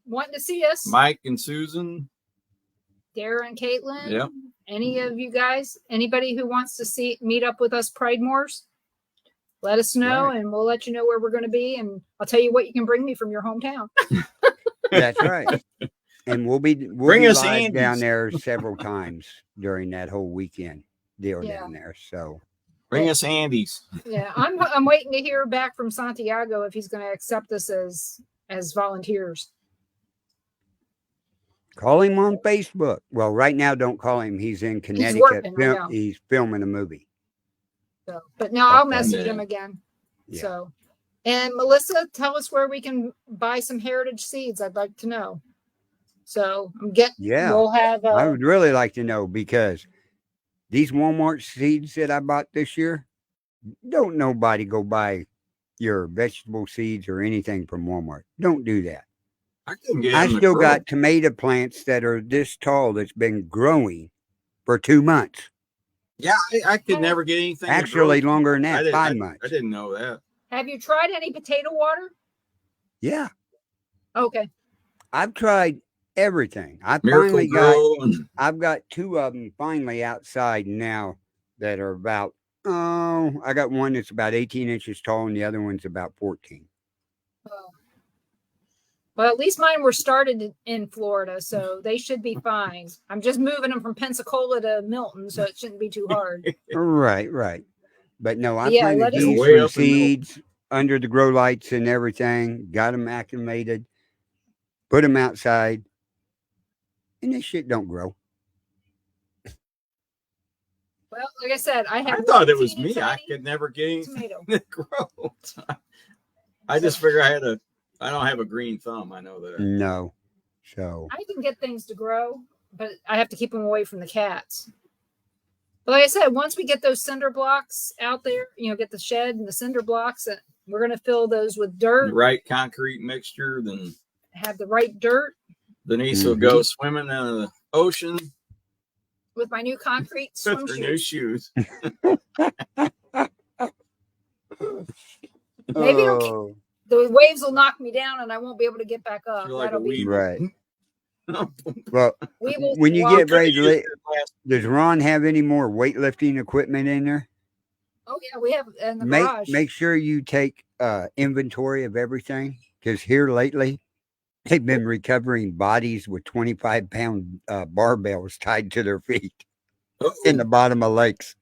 Speaker 2: Wanting to see us,
Speaker 3: Mike and Susan.
Speaker 2: Dara and Caitlin.
Speaker 3: Yep.
Speaker 2: Any of you guys, anybody who wants to meet up with us Pridemores, let us know,
Speaker 1: Right.
Speaker 2: and we'll let you know where we're going to be, and I'll tell you what you can bring me from your hometown.
Speaker 1: That's right. And we'll be
Speaker 3: Bring us
Speaker 1: live
Speaker 3: Andes.
Speaker 1: down there several times during that whole weekend deal
Speaker 2: Yeah.
Speaker 1: down there. So
Speaker 3: Bring us Andes.
Speaker 2: Yeah, I'm waiting to hear back from Santiago if he's going to accept us as volunteers.
Speaker 1: call him on Facebook. Well, right now, don't call him. He's in Connecticut.
Speaker 2: working, I know.
Speaker 1: He's filming a movie.
Speaker 2: So, but no, I'll
Speaker 1: Okay.
Speaker 2: message
Speaker 3: Yeah.
Speaker 2: him again.
Speaker 1: Yeah.
Speaker 2: So, and Melissa, tell us where we can buy some heritage seeds. I'd like to know. So
Speaker 1: Yeah.
Speaker 2: we'll have.
Speaker 1: I would really like to know because these Walmart seeds that I bought this year, don't nobody go buy your vegetable seeds or anything from Walmart. Don't do that.
Speaker 3: I couldn't get
Speaker 1: I
Speaker 3: him to
Speaker 1: still
Speaker 3: grow.
Speaker 1: got tomato plants that are this tall that's been growing for 2 months.
Speaker 3: Yeah, I could never get anything.
Speaker 1: Actually,
Speaker 3: to grow.
Speaker 1: longer than
Speaker 3: I
Speaker 1: that,
Speaker 3: didn't,
Speaker 1: 5 months.
Speaker 3: I didn't know that.
Speaker 2: Have you tried any potato water?
Speaker 1: Yeah,
Speaker 2: Okay.
Speaker 1: I've tried everything.
Speaker 3: Miracle Grow and
Speaker 1: I've got 2 of them finally outside now that are about, oh, I got one that's about 18 inches tall and the other one's about 14.
Speaker 2: Oh. Well, at least mine were started in Florida, so they should be fine. I'm just moving them from Pensacola to Milton, so it shouldn't be too hard.
Speaker 1: Right. But no, I
Speaker 2: Yeah,
Speaker 1: planted
Speaker 2: let us-
Speaker 1: these
Speaker 3: Way
Speaker 1: from
Speaker 3: up in Milton.
Speaker 1: seeds under the grow lights and everything, got them acclimated, put them outside, and this shit don't grow.
Speaker 2: Well, like I said, I
Speaker 3: I
Speaker 2: have
Speaker 3: thought
Speaker 2: one
Speaker 3: it was
Speaker 2: teeny
Speaker 3: me. I
Speaker 2: tiny
Speaker 3: could never get anything
Speaker 2: tomato.
Speaker 3: to grow. I just figure I don't have a green thumb. I know that.
Speaker 1: No. So,
Speaker 2: I can get things to grow, but I have to keep them away from the cats. But like I said, once we get those cinder blocks out there, get the shed and the cinder blocks, we're going to fill those with
Speaker 3: The
Speaker 2: dirt,
Speaker 3: right concrete mixture, then
Speaker 2: have the right dirt
Speaker 3: Denise will go swimming in the ocean
Speaker 2: with my new concrete swim
Speaker 3: with her new
Speaker 2: shoes.
Speaker 3: shoes.
Speaker 2: Maybe
Speaker 1: oh,
Speaker 2: the waves will knock me down and I won't be able to get back up.
Speaker 3: You're like a
Speaker 2: That'll be
Speaker 3: weevil.
Speaker 1: right. Well,
Speaker 2: we will
Speaker 1: when you
Speaker 2: walk-
Speaker 1: get ready to does Ron have any more weightlifting equipment in there?
Speaker 2: Oh yeah, we have in the garage.
Speaker 1: Make sure you take inventory of everything, because here lately they've been recovering bodies with 25-pound barbells tied to their feet in the bottom of lakes.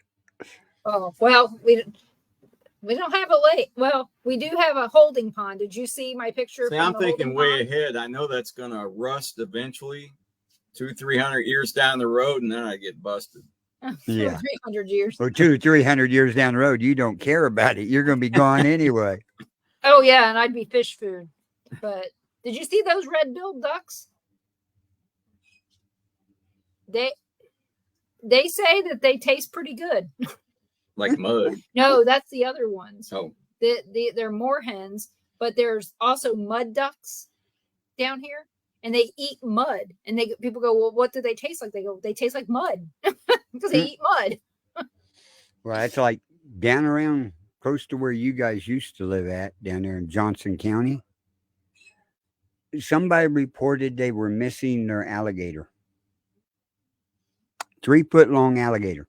Speaker 2: Oh well, we don't have a lake. Well, we do have a holding pond. Did you see my picture?
Speaker 3: See,
Speaker 2: from
Speaker 3: I'm
Speaker 2: the
Speaker 3: thinking
Speaker 2: holding
Speaker 3: way
Speaker 2: pond?
Speaker 3: ahead. I know that's going to rust eventually, 200-300 years down the road, and then I get busted.
Speaker 1: Yeah.
Speaker 2: 300 years.
Speaker 1: Or 200-300 years down the road, you don't care about it. You're going to be gone anyway.
Speaker 2: Oh yeah, and I'd be fish food. But did you see those red-billed ducks? They say that they taste pretty good.
Speaker 3: Like mud.
Speaker 2: No, that's the other ones.
Speaker 3: Oh,
Speaker 2: They're moorhens, but there's also mud ducks down here, and they eat mud. And people go, well, what do they taste like? They go, they taste like mud because they eat mud.
Speaker 1: Well, it's like down around close to where you guys used to live at, down there in Johnson County. Somebody reported they were missing their alligator. 3-foot-long alligator.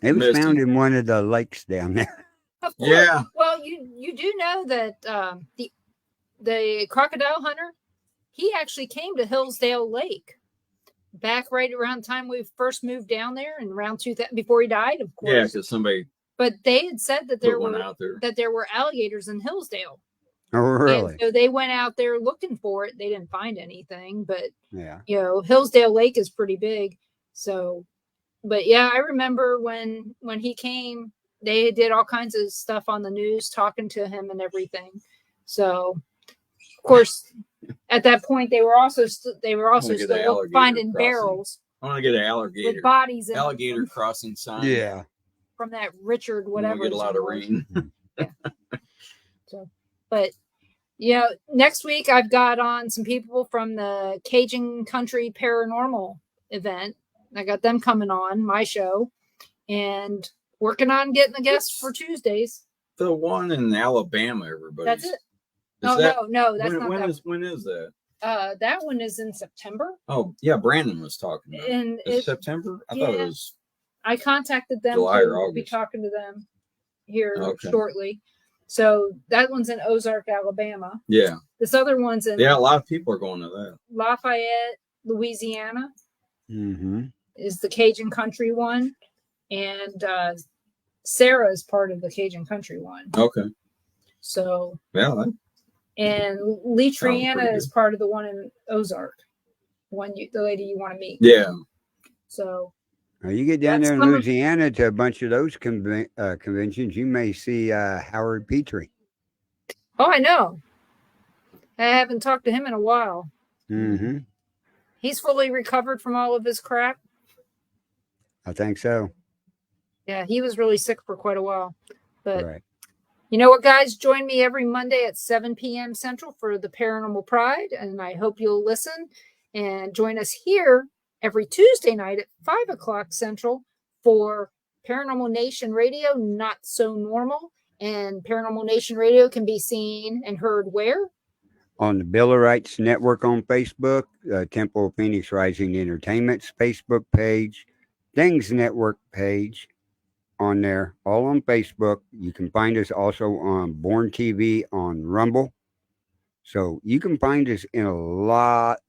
Speaker 1: It was
Speaker 3: Missing.
Speaker 1: found in one of the lakes down there.
Speaker 2: Of course.
Speaker 3: Yeah.
Speaker 2: Well, you do know that the crocodile hunter, he actually came to Hillsdale Lake back right around the time we first moved down there, and around 2000 before he died, of course.
Speaker 3: yeah, because somebody
Speaker 2: But they had said that
Speaker 3: put one out there.
Speaker 2: there were alligators in Hillsdale.
Speaker 1: Oh, really?
Speaker 2: And so they went out there looking for it. They didn't find anything, but
Speaker 1: Yeah.
Speaker 2: Hillsdale Lake is pretty big. So, but yeah, I remember when he came, they did all kinds of stuff on the news, talking to him and everything. So, of course, at that point, they were also still finding
Speaker 3: crossing.
Speaker 2: barrels
Speaker 3: I want to get an alligator.
Speaker 2: with bodies in
Speaker 3: Alligator
Speaker 2: them
Speaker 3: crossing sign.
Speaker 1: Yeah.
Speaker 2: from that Richard
Speaker 3: When
Speaker 2: whatever.
Speaker 3: we get a lot of
Speaker 2: was.
Speaker 3: rain.
Speaker 2: So, but next week I've got on some people from the Cajun Country Paranormal event. I got them coming on my show, and working on getting the guests for Tuesdays.
Speaker 3: The one in Alabama, everybody.
Speaker 2: That's it.
Speaker 3: No,
Speaker 2: No, that's not that.
Speaker 3: When is that?
Speaker 2: That one is in September.
Speaker 3: Oh, yeah, Brandon was talking about it.
Speaker 2: And
Speaker 3: It's September? I thought it was
Speaker 2: I contacted them
Speaker 3: July or
Speaker 2: to be
Speaker 3: August.
Speaker 2: talking to them here
Speaker 3: Okay.
Speaker 2: shortly. So that one's in Ozark, Alabama.
Speaker 3: Yeah.
Speaker 2: This other one's in
Speaker 3: Yeah, a lot of people are going to that.
Speaker 2: Lafayette, Louisiana.
Speaker 1: Mm-hmm.
Speaker 2: Is the Cajun Country one, and Sarah is part of the Cajun Country one.
Speaker 3: Okay.
Speaker 2: So,
Speaker 3: Yeah.
Speaker 2: and Lee
Speaker 3: Sounds pretty
Speaker 2: Triana is
Speaker 3: good.
Speaker 2: part of the one in Ozark, the lady you want to meet.
Speaker 3: Yeah.
Speaker 2: So,
Speaker 1: Now you get down
Speaker 2: That's
Speaker 1: there in
Speaker 2: coming-
Speaker 1: Louisiana to a bunch of those conventions, you may see Howard Petrie.
Speaker 2: oh, I know. I haven't talked to him in a while.
Speaker 1: Mm-hmm.
Speaker 2: He's fully recovered from all of his crap.
Speaker 1: I think so.
Speaker 2: Yeah, he was really sick for quite a while. But
Speaker 1: Right.
Speaker 2: You know what, guys? Join me every Monday at 7 p.m. Central for the Paranormal Pride, and I hope you'll listen and join us here every Tuesday night at 5 o'clock Central for Paranormal Nation Radio, Not So Normal. And Paranormal Nation Radio can be seen and heard where?
Speaker 1: On the Billerites Network on Facebook, Temple of Phoenix Rising Entertainment's Facebook page, Things Network page on there, all on Facebook. You can find us also on Born TV on Rumble. So you can find us in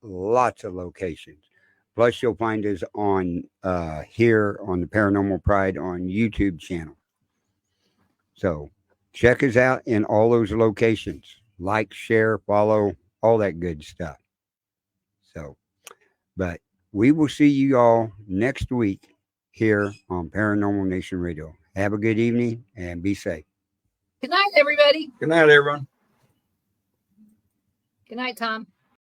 Speaker 1: lots of locations. Plus, you'll find us on here on the Paranormal Pride on YouTube channel. So check us out in all those locations. Like, share, follow, all that good stuff. So, but we will see you all next week here on Paranormal Nation Radio. Have a good evening and be safe.
Speaker 2: Good night, everybody.
Speaker 3: Good night, everyone.
Speaker 2: Good night, Tom.